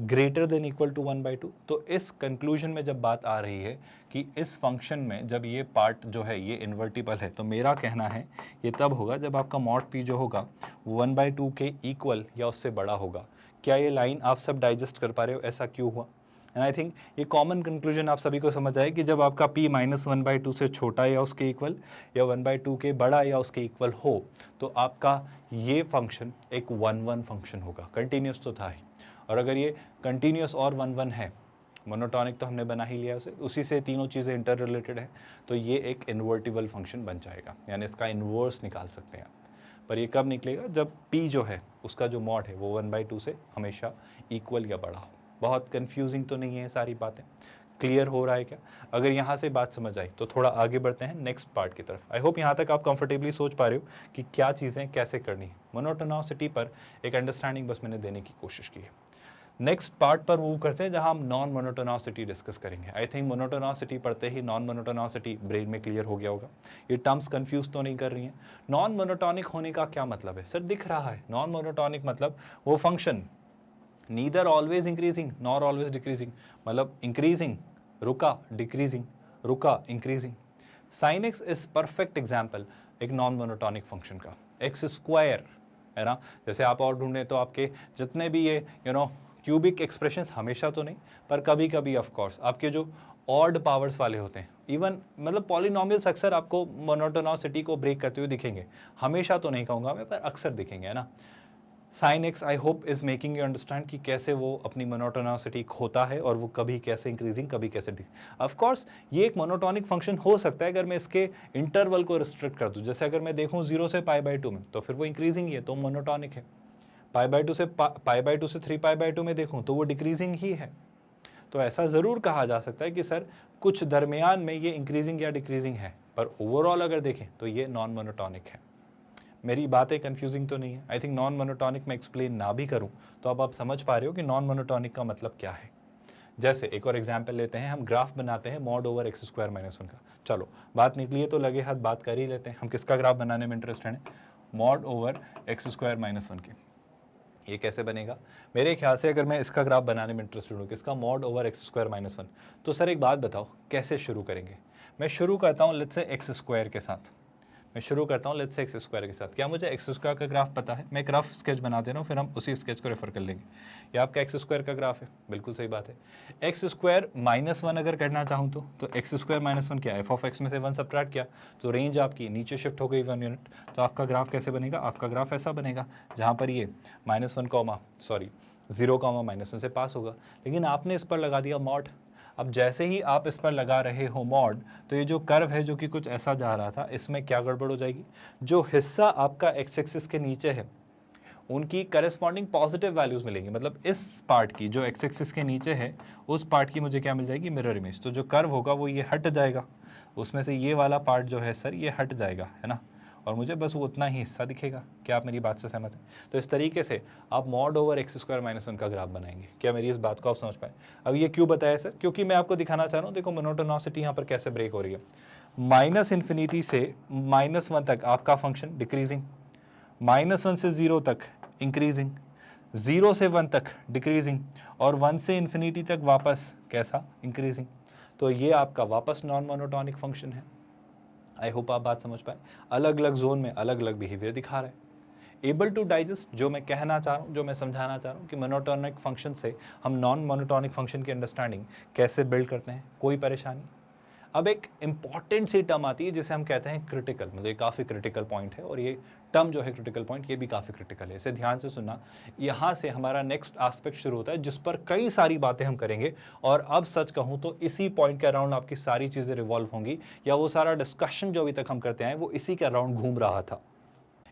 greater than equal to 1/2। तो इस कंक्लूजन में जब बात आ रही है कि इस फंक्शन में जब ये पार्ट जो है ये इन्वर्टिबल है, तो मेरा कहना है ये तब होगा जब आपका मॉड पी जो होगा 1/2 के इक्वल या उससे बड़ा होगा। क्या ये लाइन आप सब डाइजेस्ट कर पा रहे हो, ऐसा क्यों हुआ? एंड आई थिंक ये कॉमन कंक्लूजन आप सभी को समझ आए कि जब आपका p माइनस 1/2 से छोटा या उसके इक्वल या 1/2 के बड़ा या उसके इक्वल हो, तो आपका ये फंक्शन एक 1-1 फंक्शन होगा। कंटिन्यूस तो था ही, और अगर ये कंटिन्यूस और 1-1 है, मोनोटॉनिक तो हमने बना ही लिया उसे, उसी से तीनों चीज़ें इंटर रिलेटेड है, तो ये एक इन्वर्टिबल फंक्शन बन जाएगा, यानी इसका इन्वर्स निकाल सकते हैं आप। पर ये कब निकलेगा? जब p जो है उसका जो मॉड है वो 1/2 से हमेशा इक्वल या बड़ा हो। बहुत कंफ्यूजिंग तो नहीं है सारी बातें? क्लियर हो रहा है क्या? अगर यहाँ से बात समझ आई तो थोड़ा आगे बढ़ते हैं नेक्स्ट पार्ट की तरफ। आई होप यहाँ तक आप कंफर्टेबली सोच पा रहे हो कि क्या चीज़ें कैसे करनी है। मोनोटोनॉसिटी पर एक अंडरस्टैंडिंग बस मैंने देने की कोशिश की है। नेक्स्ट पार्ट पर मूव करते हैं जहां हम नॉन मोनोटोनॉसिटी डिस्कस करेंगे। आई थिंक मोनोटोनॉसिटी पढ़ते ही नॉन मोनोटोनॉसिटी ब्रेन में क्लियर हो गया होगा। ये टर्म्स कंफ्यूज तो नहीं कर रही हैं। नॉन मोनोटोनिक होने का क्या मतलब है? सर दिख रहा है, नॉन मोनोटोनिक मतलब वो function neither always increasing nor always decreasing, मतलब इंक्रीजिंग रुका, डिक्रीजिंग रुका, increasing. Sine x is perfect example एक नॉन मोनोटोनिक फंक्शन का। एक्स स्क्वायर है ना, जैसे आप और ढूंढें तो आपके जितने भी ये क्यूबिक एक्सप्रेशंस, हमेशा तो नहीं पर कभी कभी ऑफ कोर्स आपके जो ऑड पावर्स वाले होते हैं, इवन मतलब पॉलिनोमियल्स अक्सर आपको मोनोटोनॉसिटी को ब्रेक करते हुए दिखेंगे। हमेशा तो नहीं कहूँगा मैं, पर अक्सर दिखेंगे, है ना। Sine x I hope is making you understand कि कैसे वो अपनी मोनोटोनॉसिटी खोता है और वो कभी कैसे इंक्रीजिंग कभी कैसे ऑफ कोर्स ये एक मोनोटोनिक फंक्शन हो सकता है अगर मैं इसके इंटरवल को रिस्ट्रिक्ट कर दूं। जैसे अगर मैं देखूं 0 से π/2 में, तो फिर वो इंक्रीजिंग ही है, तो मोनोटोनिक है। π/2 से π/2 से 3π/2 में देखूं तो वो डिक्रीजिंग ही है। तो ऐसा ज़रूर कहा जा सकता है कि सर कुछ दरमियान में ये इंक्रीजिंग या डिक्रीजिंग है, पर ओवरऑल अगर देखें तो ये नॉन मोनोटोनिक है। मेरी बातें कंफ्यूजिंग तो नहीं है? आई थिंक नॉन मोनोटोनिक में एक्सप्लेन ना भी करूं तो अब आप समझ पा रहे हो कि नॉन मोनोटोनिक का मतलब क्या है। जैसे एक और एग्जाम्पल लेते हैं, हम ग्राफ बनाते हैं मॉड ओवर x² - 1 का। चलो बात निकली है तो लगे हाथ बात कर ही लेते हैं। हम किसका ग्राफ बनाने में इंटरेस्टेड हैं? मॉड ओवर x² - 1 के। ये कैसे बनेगा? मेरे ख्याल से अगर मैं इसका ग्राफ बनाने में इंटरेस्टेड हूँ, किसका? मॉड ओवर x² - 1, तो सर एक बात बताओ कैसे शुरू करेंगे? मैं शुरू करता हूँ लेट्स से x² के साथ। मैं शुरू करता हूँ लेट्स से x² के साथ। क्या मुझे x² का ग्राफ पता है? मैं एक रफ स्केच बना दे रहा हूँ, फिर हम उसी स्केच को रेफर कर लेंगे। ये आपका x² का ग्राफ है, बिल्कुल सही बात है। x² - 1 अगर करना चाहूँ तो x² - 1 क्या है? f(x) में से 1 सब्ट्रैक्ट किया तो रेंज आपकी नीचे शिफ्ट हो गई 1 यूनिट। तो आपका ग्राफ कैसे बनेगा? आपका ग्राफ ऐसा बनेगा जहाँ पर ये -1 से पास होगा, लेकिन आपने इस पर लगा दिया मॉड। अब जैसे ही आप इस पर लगा रहे हो मॉड, तो ये जो कर्व है जो कि कुछ ऐसा जा रहा था, इसमें क्या गड़बड़ हो जाएगी? जो हिस्सा आपका एक्स एक्सिस के नीचे है उनकी करस्पॉन्डिंग पॉजिटिव वैल्यूज मिलेंगी। मतलब इस पार्ट की जो एक्स एक्सिस के नीचे है उस पार्ट की मुझे क्या मिल जाएगी? Mirror image. तो जो कर्व होगा वो ये हट जाएगा, उसमें से ये वाला पार्ट जो है सर ये हट जाएगा, है ना, और मुझे बस वो उतना ही हिस्सा दिखेगा। क्या आप मेरी बात से सहमत हैं? तो इस तरीके से आप मॉड ओवर x² - 1 का ग्राफ बनाएंगे। क्या मेरी इस बात को आप समझ पाए? अब ये क्यों बताया सर? क्योंकि मैं आपको दिखाना चाह रहा हूँ, देखो मोनोटोनॉसिटी यहाँ पर कैसे ब्रेक हो रही है। -∞ से -1 तक आपका फंक्शन डिक्रीजिंग, -1 से 0 तक इंक्रीजिंग, 0 से 1 तक डिक्रीजिंग, और 1 से ∞ तक वापस कैसा? इंक्रीजिंग। तो ये आपका वापस नॉन मोनोटोनिक फंक्शन है। आई होप आप बात समझ पाए। अलग अलग जोन में अलग अलग बिहेवियर दिखा रहा है। एबल टू डाइजेस्ट, जो मैं कहना चाह रहा हूँ, जो मैं समझाना चाह रहा हूँ कि मोनोटोनिक फंक्शन से हम नॉन मोनोटोनिक फंक्शन की अंडरस्टैंडिंग कैसे बिल्ड करते हैं, कोई परेशानी? अब एक इंपॉर्टेंट सी टर्म आती है जिसे हम कहते हैं क्रिटिकल। मतलब ये काफ़ी क्रिटिकल पॉइंट है, और ये टर्म जो है क्रिटिकल पॉइंट, ये भी काफ़ी क्रिटिकल है। इसे ध्यान से सुनना। यहाँ से हमारा नेक्स्ट एस्पेक्ट शुरू होता है जिस पर कई सारी बातें हम करेंगे, और अब सच कहूँ तो इसी पॉइंट के अराउंड आपकी सारी चीज़ें रिवॉल्व होंगी, या वो सारा डिस्कशन जो अभी तक हम करते हैं वो इसी के अराउंड घूम रहा था।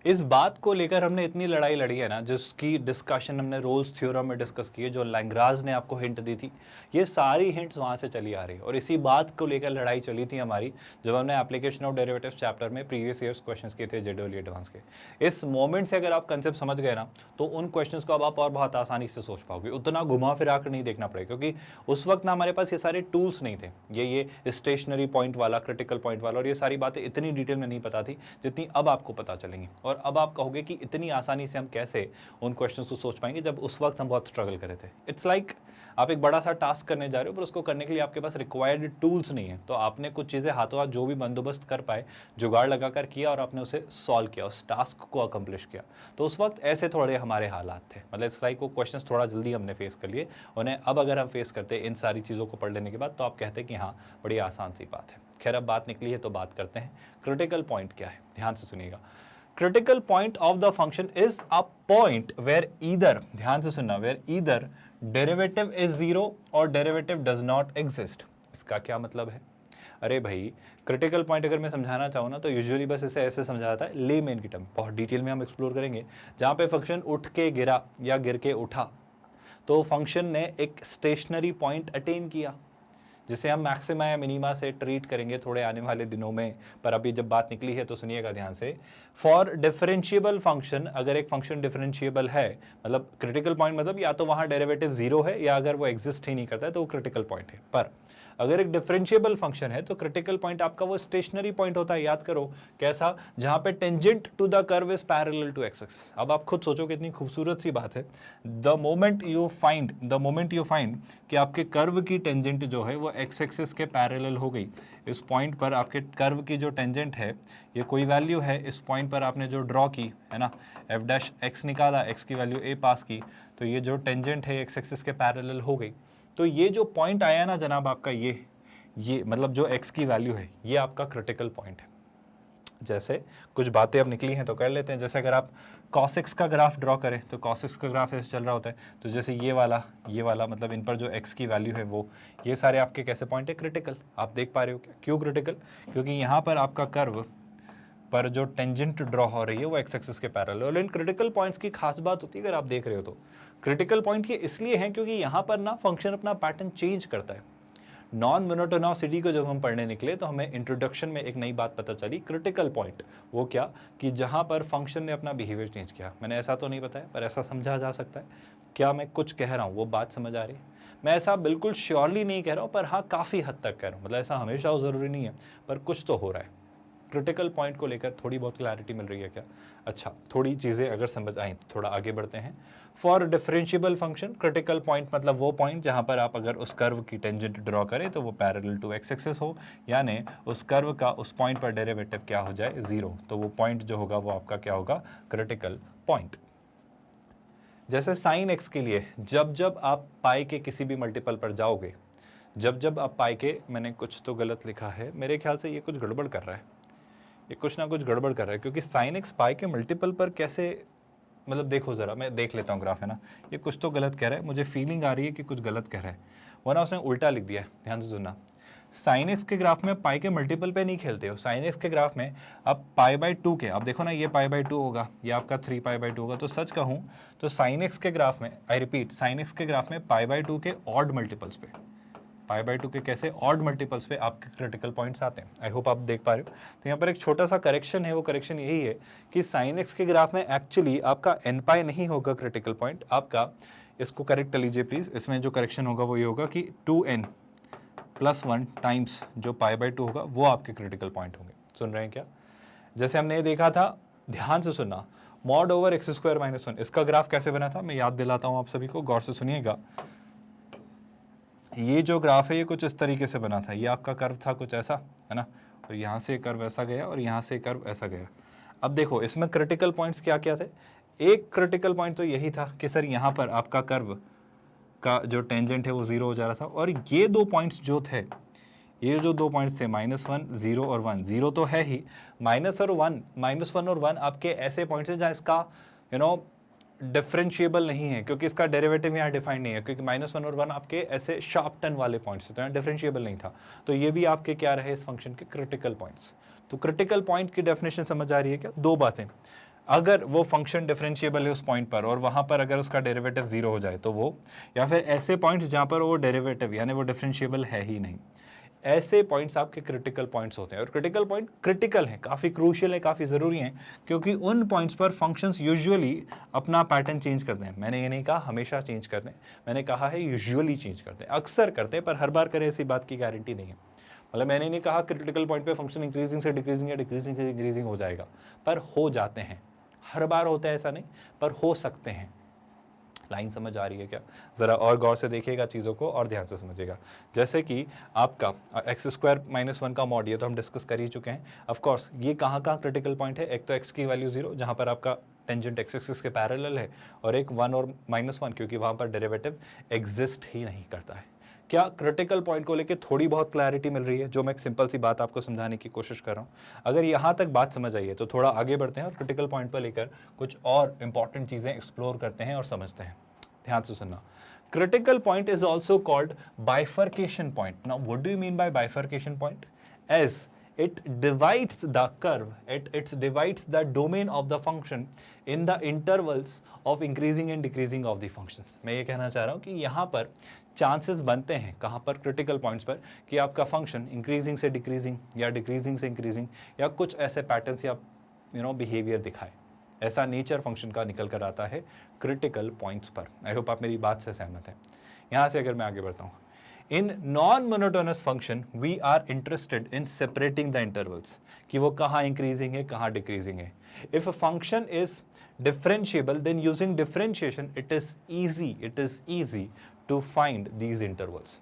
इस बात को लेकर हमने इतनी लड़ाई लड़ी है ना, जिसकी डिस्कशन हमने रोल्स थ्योरम में डिस्कस की है, जो लैग्रांज ने आपको हिंट दी थी। ये सारी हिंट्स वहाँ से चली आ रही है, और इसी बात को लेकर लड़ाई चली थी हमारी जब हमने एप्लीकेशन ऑफ डेरिवेटिव्स चैप्टर में प्रीवियस ईयर्स क्वेश्चंस किए थे जेडब्ल्यू एडवांस के। इस मोमेंट से अगर आप कंसेप्ट समझ गए ना, तो उन क्वेश्चंस को अब आप और बहुत आसानी से सोच पाओगे। उतना घुमा फिरा कर नहीं देखना पड़ेगा, क्योंकि उस वक्त ना हमारे पास ये सारे टूल्स नहीं थे। ये स्टेशनरी पॉइंट वाला, क्रिटिकल पॉइंट वाला, और ये सारी बातें इतनी डिटेल में नहीं पता थी जितनी अब आपको पता चलेंगी। और और अब आप कहोगे कि इतनी आसानी से हम कैसे उन क्वेश्चंस को सोच पाएंगे जब उस वक्त हम बहुत स्ट्रगल कर रहे थे। इट्स लाइक आप एक बड़ा सा टास्क करने जा रहे हो पर उसको करने के लिए आपके पास रिक्वायर्ड टूल्स नहीं है, तो आपने कुछ चीज़ें हाथों हाथ जो भी बंदोबस्त कर पाए जुगाड़ लगा कर किया और आपने उसे सॉल्व किया, उस टास्क को अकम्प्लिश किया। तो उस वक्त ऐसे थोड़े हमारे हालात थे, मतलब इट्स लाइक वो क्वेश्चंस थोड़ा जल्दी हमने फेस कर लिए उन्हें। अब अगर हम फेस करते इन सारी चीज़ों को पढ़ लेने के बाद तो आप कहते हैं कि हाँ बड़ी आसान सी बात है। खैर अब बात निकली है तो बात करते हैं क्रिटिकल पॉइंट क्या है। ध्यान से सुनिएगा, critical point of the function is a point where either, ध्यान से सुनना, where either derivative is zero और डेरिवेटिव डज नॉट एग्जिस्ट। इसका क्या मतलब है? अरे भाई क्रिटिकल पॉइंट अगर मैं समझाना चाहूँ ना तो यूजुअली बस इसे ऐसे समझा जाता है लेमैन की टर्म, बहुत डिटेल में हम एक्सप्लोर करेंगे। जहाँ पे फंक्शन उठ के गिरा या गिर के उठा तो फंक्शन ने एक स्टेशनरी पॉइंट अटेन किया जिसे हम मैक्सिमा या मिनिमा से ट्रीट करेंगे थोड़े आने वाले दिनों में, पर अभी जब बात निकली है तो सुनिएगा ध्यान से। फॉर डिफरेंशिएबल फंक्शन, अगर एक फंक्शन डिफरेंशिएबल है, मतलब क्रिटिकल पॉइंट मतलब या तो वहाँ डेरिवेटिव जीरो है या अगर वो एग्जिस्ट ही नहीं करता है तो वो क्रिटिकल पॉइंट है। पर अगर एक डिफरेंशिएबल फंक्शन है तो क्रिटिकल पॉइंट आपका वो स्टेशनरी पॉइंट होता है। याद करो कैसा, जहां पे tangent to the curve is parallel to X axis. अब आप खुद सोचो कितनी खूबसूरत सी बात है। द मोमेंट यू फाइंड कि आपके कर्व की टेंजेंट जो है वो एक्स एक्सिस के पैरेलल हो गई, इस पॉइंट पर आपके कर्व की जो टेंजेंट है ये कोई वैल्यू है, इस पॉइंट पर आपने जो ड्रॉ की है ना, एफ डैश एक्स निकाला, एक्स की वैल्यू ए पास की, तो ये जो टेंजेंट है एक्स एक्सिस के पैरेलल हो गई। तो ये जो पॉइंट आया ना जनाब आपका, ये मतलब जो x की वैल्यू है ये आपका क्रिटिकल पॉइंट है। जैसे कुछ बातें अब निकली हैं तो कर लेते हैं। जैसे अगर आप cos x का ग्राफ ड्रॉ करें तो cos x का ग्राफ ऐसे चल रहा होता है, तो जैसे ये वाला मतलब इन पर जो x की वैल्यू है वो, ये सारे आपके कैसे पॉइंट है? क्रिटिकल। आप देख पा रहे हो क्या? क्यों क्रिटिकल? क्योंकि यहाँ पर आपका कर्व पर जो टेंजेंट ड्रॉ हो रही है वो एक्स एक्सिस के पैरेलल। और इन क्रिटिकल पॉइंट्स की खास बात होती है अगर आप देख रहे हो तो, क्रिटिकल पॉइंट ये इसलिए हैं क्योंकि यहाँ पर ना फंक्शन अपना पैटर्न चेंज करता है। नॉन मोनोटोनोसिटी को जब हम पढ़ने निकले तो हमें इंट्रोडक्शन में एक नई बात पता चली, क्रिटिकल पॉइंट वो क्या कि जहाँ पर फंक्शन ने अपना बिहेवियर चेंज किया। मैंने ऐसा तो नहीं बताया पर ऐसा समझा जा सकता है। क्या मैं कुछ कह रहा हूँ वो बात समझ आ रही है? मैं ऐसा बिल्कुल श्योरली नहीं कह रहा हूँ पर हाँ काफ़ी हद तक कह रहा हूँ, मतलब ऐसा हमेशा हो ज़रूरी नहीं है पर कुछ तो हो रहा है। क्रिटिकल पॉइंट को लेकर थोड़ी बहुत क्लैरिटी मिल रही है क्या? अच्छा, थोड़ी चीज़ें अगर समझ आई तो थोड़ा आगे बढ़ते हैं। For differentiable function critical point मतलब वो पॉइंट जहां पर आप अगर उस कर्व की टेंजेंट ड्रॉ करें तो वो पैरेलल टू एक्स एक्सिस हो, यानी उस कर्व का उस पॉइंट पर डेरिवेटिव क्या हो जाए? जीरो। तो वो पॉइंट जो होगा वो आपका क्या होगा? Critical point. जैसे साइन एक्स के लिए जब जब आप पाई के किसी भी मल्टीपल पर जाओगे, जब आप पाई के, मैंने कुछ तो गलत लिखा है, मेरे ख्याल से ये कुछ गड़बड़ कर रहा है, ये कुछ ना कुछ गड़बड़ कर रहा है क्योंकि साइन एक्स पाई के मल्टीपल पर कैसे, मतलब देखो ज़रा मैं देख लेता हूँ ग्राफ, है ना, ये कुछ तो गलत कह रहा है, मुझे फीलिंग आ रही है कि कुछ गलत कह रहा है, वरना उसने उल्टा लिख दिया है। ध्यान से सुनना, साइन एक्स के ग्राफ में पाई के मल्टीपल पे नहीं खेलते हो। साइन एक्स के ग्राफ में अब पाई बाई टू के, अब देखो ना ये पाई बाई टू होगा, ये आपका 3 पाई बाई टू होगा। तो सच कहूँ तो साइन एक्स के ग्राफ में, आई रिपीट, साइन एक्स के ग्राफ में पाई बाई टू के ऑड मल्टीपल्स पे, पाई बाई टू के कैसे ऑड मल्टीपल्स पे आपके क्रिटिकल पॉइंट्स आते हैं। आई होप आप देख पा रहे हो। तो यहाँ पर एक छोटा सा करेक्शन है, वो करेक्शन यही है कि साइन एक्स के ग्राफ में एक्चुअली आपका एन पाई नहीं होगा क्रिटिकल पॉइंट आपका, इसको करेक्ट कर लीजिए प्लीज। इसमें जो करेक्शन होगा वो ये होगा कि 2n+1 टाइम्स जो पाई बाई टू होगा वो आपके क्रिटिकल पॉइंट होंगे। सुन रहे हैं क्या? जैसे हमने ये देखा था, ध्यान से सुनना, mod over x square minus 1, इसका ग्राफ कैसे बना था मैं याद दिलाता हूँ आप सभी को, गौर से सुनिएगा। ये जो ग्राफ है ये कुछ इस तरीके से बना था, ये आपका कर्व था कुछ ऐसा, है ना, और यहाँ से कर्व ऐसा गया और यहाँ से कर्व ऐसा गया। अब देखो इसमें क्रिटिकल पॉइंट्स क्या क्या थे। एक क्रिटिकल पॉइंट तो यही था कि सर यहाँ पर आपका कर्व का जो टेंजेंट है वो जीरो हो जा रहा था, और ये दो पॉइंट्स जो थे, ये जो दो पॉइंट्स थे -1 0 और 1, जीरो तो है ही, -1 और 1 आपके ऐसे पॉइंट्स हैं जहाँ इसका डिफरेंशिएबल नहीं है, क्योंकि इसका डेरिवेटिव यहाँ डिफाइंड नहीं है, क्योंकि -1 और 1 आपके ऐसे शार्प टर्न वाले पॉइंट्स थे, तो यहाँ डिफरेंशिएबल नहीं था। तो ये भी आपके क्या रहे इस फंक्शन के क्रिटिकल पॉइंट्स। तो क्रिटिकल पॉइंट की डेफिनेशन समझ आ रही है क्या? दो बातें, अगर वो फंक्शन डिफरेंशिएबल है उस पॉइंट पर और वहां पर अगर उसका डेरिवेटिव जीरो हो जाए तो वो, या फिर ऐसे पॉइंट्स जहां पर वो डेरिवेटिव यानी वो डिफरेंशिएबल है ही नहीं, ऐसे पॉइंट्स आपके क्रिटिकल पॉइंट्स होते हैं। और क्रिटिकल पॉइंट क्रिटिकल हैं, काफ़ी क्रूशियल है, काफ़ी ज़रूरी हैं, क्योंकि उन पॉइंट्स पर फंक्शंस यूजुअली अपना पैटर्न चेंज करते हैं। मैंने ये नहीं कहा हमेशा चेंज करते हैं, मैंने कहा है यूजुअली चेंज करते हैं, अक्सर करते हैं, पर हर बार करें ऐसी बात की गारंटी नहीं है। मतलब मैंने नहीं कहा क्रिटिकल पॉइंट पे फंक्शन इंक्रीजिंग से डिक्रीजिंग या डिक्रीजिंग से इंक्रीजिंग हो जाएगा, पर हो जाते हैं। हर बार होता है ऐसा नहीं, पर हो सकते हैं। लाइन समझ आ रही है क्या? ज़रा और गौर से देखिएगा चीज़ों को और ध्यान से समझिएगा। जैसे कि आपका x² - 1 का मॉड, ये तो हम डिस्कस कर ही चुके हैं। ऑफ कोर्स ये कहाँ कहाँ क्रिटिकल पॉइंट है? एक तो x की वैल्यू 0 जहाँ पर आपका टेंजेंट x एक्सिस के पैरेलल है, और एक 1 और -1 क्योंकि वहाँ पर डेरिवेटिव एग्जिस्ट ही नहीं करता है। क्या क्रिटिकल पॉइंट को लेके थोड़ी बहुत क्लैरिटी मिल रही है? जो मैं एक सिंपल सी बात आपको समझाने की कोशिश कर रहा हूँ। अगर यहाँ तक बात समझ आई है तो थोड़ा आगे बढ़ते हैं और क्रिटिकल पॉइंट पर लेकर कुछ और इंपॉर्टेंट चीज़ें एक्सप्लोर करते हैं और समझते हैं। ध्यान से सुनना। Critical point is also called bifurcation point. Now, what do you mean by bifurcation point? As it divides the curve, it divides the domain of the function in the intervals of increasing and decreasing of the functions. मैं ये कहना चाह रहा हूँ कि यहाँ पर chances बनते हैं, कहाँ पर क्रिटिकल पॉइंट्स पर, कि आपका फंक्शन इंक्रीजिंग से डिक्रीजिंग या डिक्रीजिंग से इंक्रीजिंग या कुछ ऐसे पैटर्न्स या बिहेवियर दिखाए। ऐसा नेचर फंक्शन का निकल कर आता है क्रिटिकल पॉइंट्स पर। आई होप आप मेरी बात से सहमत हैं। यहाँ से अगर मैं आगे बढ़ता हूँ, in non monotonous function we are interested in separating the intervals, कि वो कहाँ इंक्रीजिंग है कहाँ डिक्रीजिंग है। If a function is differentiable then using differentiation it is easy to find these intervals.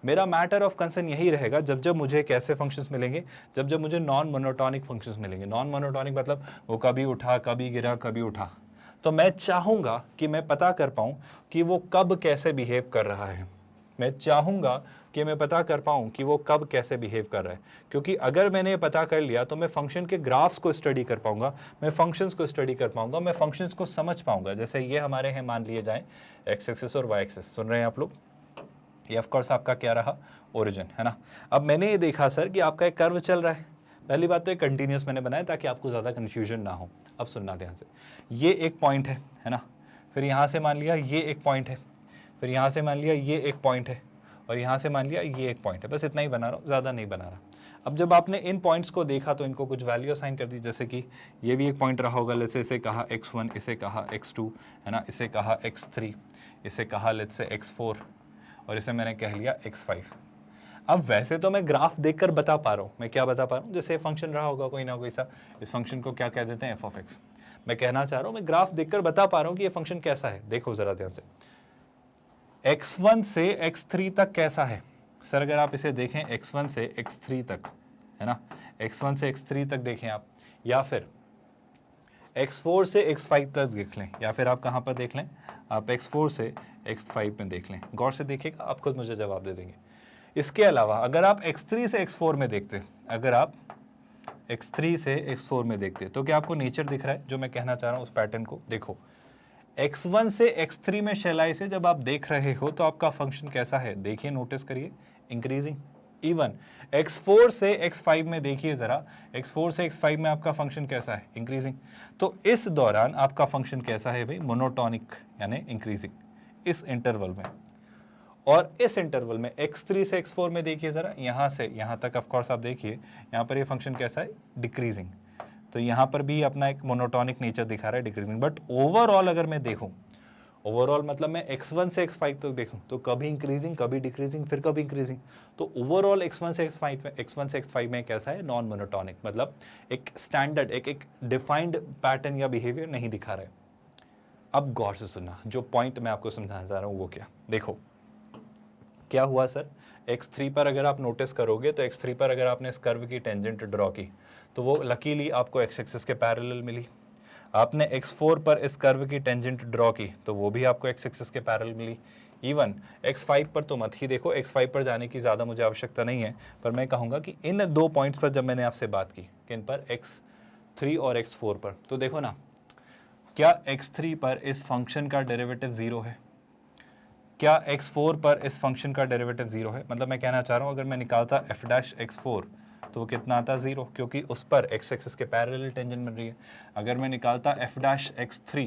मेरा मैटर ऑफ कंसर्न यही रहेगा जब जब मुझे कैसे फंक्शंस मिलेंगे, जब जब मुझे नॉन मोनोटोनिक फंक्शंस मिलेंगे। नॉन मोनोटोनिक मतलब वो कभी उठा कभी गिरा कभी उठा, तो मैं चाहूँगा कि मैं पता कर पाऊँ कि वो कब कैसे बिहेव कर रहा है। मैं चाहूँगा कि मैं पता कर पाऊँ कि वो कब कैसे बिहेव कर रहा है, क्योंकि अगर मैंने ये पता कर लिया तो मैं फंक्शन के ग्राफ्स को स्टडी कर पाऊँगा, मैं फंक्शंस को स्टडी कर पाऊँगा, मैं फंक्शंस को समझ पाऊँगा। जैसे ये हमारे हैं, मान लिए जाएँ एक्स एक्सिस और वाई एक्सिस, सुन रहे हैं आप लोग? ये ऑफ कोर्स आपका क्या रहा? ओरिजिन, है ना। अब मैंने ये देखा सर कि आपका एक कर्व चल रहा है। पहली बात तो एक कंटिन्यूस मैंने बनाया ताकि आपको ज़्यादा कन्फ्यूजन ना हो। अब सुनना ध्यान से, ये एक पॉइंट है ना, फिर यहाँ से मान लिया ये एक पॉइंट है, फिर यहाँ से मान लिया ये एक पॉइंट है, और यहाँ से मान लिया ये एक पॉइंट है। बस इतना ही बना रहा हूँ, ज़्यादा नहीं बना रहा। अब जब आपने इन पॉइंट्स को देखा तो इनको कुछ वैल्यू असाइन कर दी, जैसे कि ये भी एक पॉइंट रहा होगा, लेट्स से इसे कहा x1, इसे कहा x2, है ना, इसे कहा x3, इसे कहा लेट्स से x4, और इसे मैंने कह लिया x5। अब वैसे तो मैं ग्राफ देखकर बता पा रहा हूँ, मैं क्या बता पा रहा हूँ, जैसे फंक्शन रहा होगा कोई ना कोई सा, इस फंक्शन को क्या कह देते हैं, f(x). मैं कहना चाह रहा हूँ मैं ग्राफ देखकर बता पा रहा हूँ कि ये फंक्शन कैसा है। देखो जरा ध्यान से, x1 से x3 तक कैसा है सर? अगर आप इसे देखें x1 से x3 तक, है ना, x1 से x3 तक देखें आप, या फिर x4 से x5 तक देख लें, या फिर आप कहाँ पर देख लें, आप x4 से x5 में देख लें। गौर से देखिएगा, आप खुद मुझे जवाब दे देंगे। इसके अलावा अगर आप x3 से x4 में देखते, अगर आप x3 से x4 में देखते, तो क्या आपको नेचर दिख रहा है? जो मैं कहना चाह रहा हूँ उस पैटर्न को देखो। x1 से x3 में शेलाई से जब आप देख रहे हो तो आपका फंक्शन कैसा है? देखिए, नोटिस करिए, इंक्रीजिंग। इवन x4 से x5 में देखिए जरा, x4 से x5 में आपका फंक्शन कैसा है? इंक्रीजिंग। तो इस दौरान आपका फंक्शन कैसा है भाई? मोनोटोनिक, यानी इंक्रीजिंग, इस इंटरवल में। और इस इंटरवल में x3 से x4 में देखिए जरा, यहाँ से यहाँ तक ऑफ कोर्स आप देखिए, यहाँ पर ये फंक्शन कैसा है? डिक्रीजिंग। तो यहाँ पर भी अपना एक मोनोटोनिक नेचर दिखा रहा है, डिक्रीजिंग। बट ओवरऑल अगर मैं देखूँ, ओवरऑल मतलब मैं x1 से x5 तक देखूं तो कभी इंक्रीजिंग, कभी डिक्रीजिंग, फिर कभी इंक्रीजिंग। तो ओवरऑल x1 से x5 में कैसा है? नॉन मोनोटोनिक, मतलब एक स्टैंडर्ड, एक डिफाइंड पैटर्न या बिहेवियर नहीं दिखा रहा है। अब गौर से सुनना, जो पॉइंट मैं आपको समझाना चाह रहा हूँ वो क्या, देखो क्या हुआ सर। x3 पर अगर आप नोटिस करोगे तो x3 पर अगर आपने इस कर्व की टेंजेंट ड्रॉ की तो वो लकीली आपको x एक्सिस के पैरेलल मिली। आपने x4 पर इस कर्व की टेंजेंट ड्रॉ की तो वो भी आपको x एक्सिस के पैरेलल मिली। इवन x5 पर तो मत ही देखो, x5 पर जाने की ज़्यादा मुझे आवश्यकता नहीं है, पर मैं कहूँगा कि इन दो पॉइंट्स पर जब मैंने आपसे बात की, किन पर? x3 और x4 पर, तो देखो ना, क्या x3 पर इस फंक्शन का डेरिवेटिव 0 है? क्या x4 पर इस फंक्शन का डेरिवेटिव 0 है? मतलब मैं कहना चाह रहा हूँ अगर मैं निकालता f'(x4) तो वो कितना आता? 0, क्योंकि उस पर x एक्सिस के पैरेलल टेंजेंट बन रही है। अगर मैं निकालता f'(x3),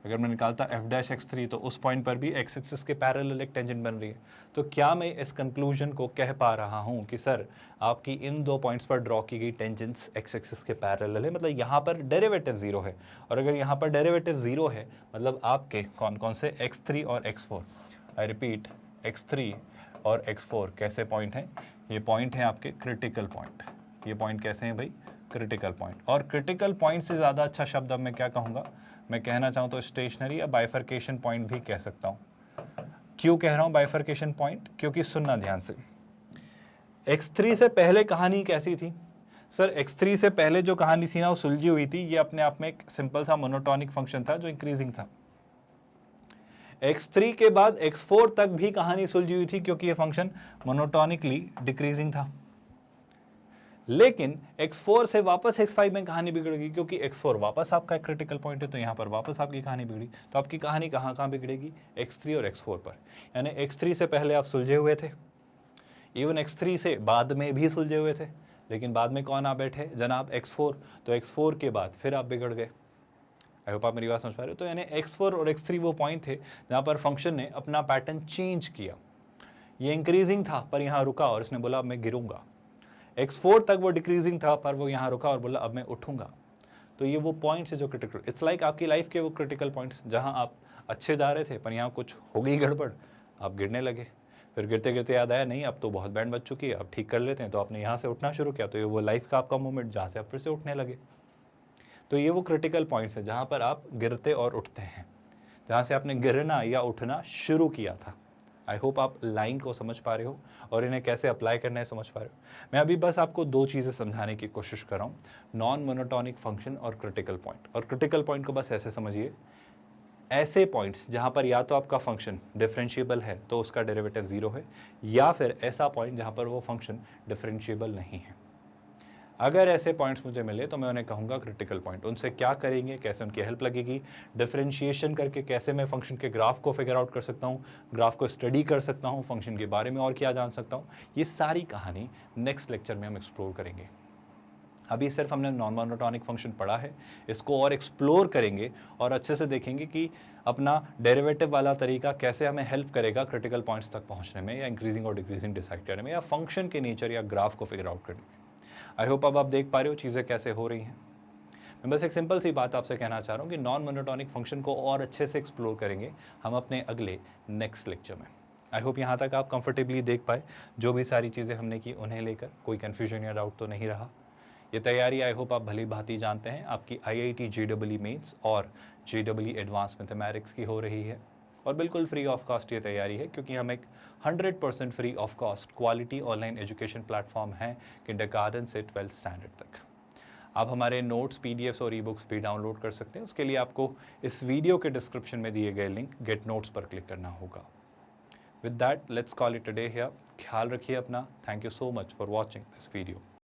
अगर मैं निकालता f'(x3) तो उस पॉइंट पर भी x एक्सिस के पैरेलल एक टेंजेंट बन रही है। तो क्या मैं इस कंक्लूजन को कह पा रहा हूँ कि सर आपकी इन दो पॉइंट्स पर ड्रॉ की गई टेंजेंट्स x एक्सिस के पैरेलल है, मतलब यहाँ पर डेरिवेटिव 0 है। और अगर यहाँ पर डेरिवेटिव 0 है मतलब आपके कौन कौन से x3 और x4, आई रिपीट, x3 और x4 कैसे पॉइंट हैं? ये पॉइंट हैं आपके क्रिटिकल पॉइंट। ये पॉइंट कैसे हैं भाई? Critical point. और क्रिटिकल पॉइंट से ज़्यादा अच्छा शब्द अब मैं क्या कहूँगा, मैं कहना चाहूँ तो स्टेशनरी या बाइफर्केशन पॉइंट भी कह सकता हूँ। क्यों कह रहा हूँ बाइफर्केशन पॉइंट, क्योंकि सुनना ध्यान से, X3 से पहले कहानी कैसी थी सर? X3 से पहले जो कहानी थी ना वो सुलझी हुई थी। ये अपने आप में एक सिंपल सा मोनोटोनिक फंक्शन था जो इंक्रीजिंग था। X3 के बाद X4 तक भी कहानी सुलझी हुई थी क्योंकि ये फंक्शन मोनोटोनिकली डिक्रीजिंग था। लेकिन X4 से वापस X5 में कहानी बिगड़ गई क्योंकि X4 वापस आपका एक क्रिटिकल पॉइंट है, तो यहाँ पर वापस आपकी कहानी बिगड़ी। तो आपकी कहानी कहाँ कहाँ बिगड़ेगी? X3 और X4 पर। यानी X3 से पहले आप सुलझे हुए थे, इवन X3 से बाद में भी सुलझे हुए थे, लेकिन बाद में कौन आ बैठे जनाब? X4। तो X4 के बाद फिर आप बिगड़ गए। आई होप आप मेरी बात समझ पा रहे हो। तो यानी X4 और X3 वो पॉइंट थे जहाँ पर फंक्शन ने अपना पैटर्न चेंज किया। ये इंक्रीजिंग था पर यहाँ रुका और इसने बोला अब मैं गिरूंगा। X4 तक वो डिक्रीजिंग था पर वो यहाँ रुका और बोला अब मैं उठूंगा। तो ये वो पॉइंट्स है जो क्रिटिकल, इट्स लाइक आपकी लाइफ के वो क्रिटिकल पॉइंट्स जहाँ आप अच्छे जा रहे थे पर यहाँ कुछ हो गई गड़बड़, आप गिरने लगे। फिर गिरते गिरते याद आया नहीं अब तो बहुत बैंड बज चुकी है, अब ठीक कर लेते हैं, तो आपने यहाँ से उठना शुरू किया। तो ये वो लाइफ का आपका मोमेंट जहाँ से आप फिर से उठने लगे। तो ये वो क्रिटिकल पॉइंट्स है जहाँ पर आप गिरते और उठते हैं, जहाँ से आपने गिरना या उठना शुरू किया था। आई होप आप लाइन को समझ पा रहे हो और इन्हें कैसे अप्लाई करना है समझ पा रहे हो। मैं अभी बस आपको दो चीज़ें समझाने की कोशिश कर रहा हूँ, नॉन मोनोटोनिक फंक्शन और क्रिटिकल पॉइंट। और क्रिटिकल पॉइंट को बस ऐसे समझिए, ऐसे पॉइंट्स जहाँ पर या तो आपका फंक्शन डिफरेंशिएबल है तो उसका डेरिवेटिव 0 है, या फिर ऐसा पॉइंट जहाँ पर वो फंक्शन डिफरेंशिएबल नहीं है। अगर ऐसे पॉइंट्स मुझे मिले तो मैं उन्हें कहूँगा क्रिटिकल पॉइंट। उनसे क्या करेंगे, कैसे उनकी हेल्प लगेगी, डिफरेंशिएशन करके कैसे मैं फंक्शन के ग्राफ को फिगर आउट कर सकता हूँ, ग्राफ को स्टडी कर सकता हूँ, फंक्शन के बारे में और क्या जान सकता हूँ, ये सारी कहानी नेक्स्ट लेक्चर में हम एक्सप्लोर करेंगे। अभी सिर्फ हमने नॉन मोनोटोनिक फंक्शन पढ़ा है, इसको और एक्सप्लोर करेंगे और अच्छे से देखेंगे कि अपना डेरिवेटिव वाला तरीका कैसे हमें हेल्प करेगा क्रिटिकल पॉइंट्स तक पहुँचने में, या इंक्रीजिंग और डिक्रीजिंग डिसाइड करने में, या फंक्शन के नेचर या ग्राफ को फिगर आउट करने में। आई होप अब आप देख पा रहे हो चीज़ें कैसे हो रही हैं। मैं बस एक सिंपल सी बात आपसे कहना चाह रहा हूँ कि नॉन मोनोटोनिक फंक्शन को और अच्छे से एक्सप्लोर करेंगे हम अपने अगले नेक्स्ट लेक्चर में। आई होप यहाँ तक आप कंफर्टेबली देख पाए, जो भी सारी चीज़ें हमने की उन्हें लेकर कोई कन्फ्यूजन या डाउट तो नहीं रहा। ये तैयारी आई होप आप भली भांति जानते हैं आपकी IIT JEE मेंस और JEE एडवांस मैथमेटिक्स की हो रही है, और बिल्कुल फ्री ऑफ कॉस्ट ये तैयारी है क्योंकि हम एक 100% free of cost quality online education platform है किंडरगार्टन से 12th स्टैंडर्ड तक। आप हमारे नोट्स, PDFs और ई-बुक्स भी डाउनलोड कर सकते हैं। उसके लिए आपको इस वीडियो के डिस्क्रिप्शन में दिए गए लिंक गेट नोट्स पर क्लिक करना होगा। With that let's call it a day here. ख्याल रखिए अपना। Thank you so much for watching this video.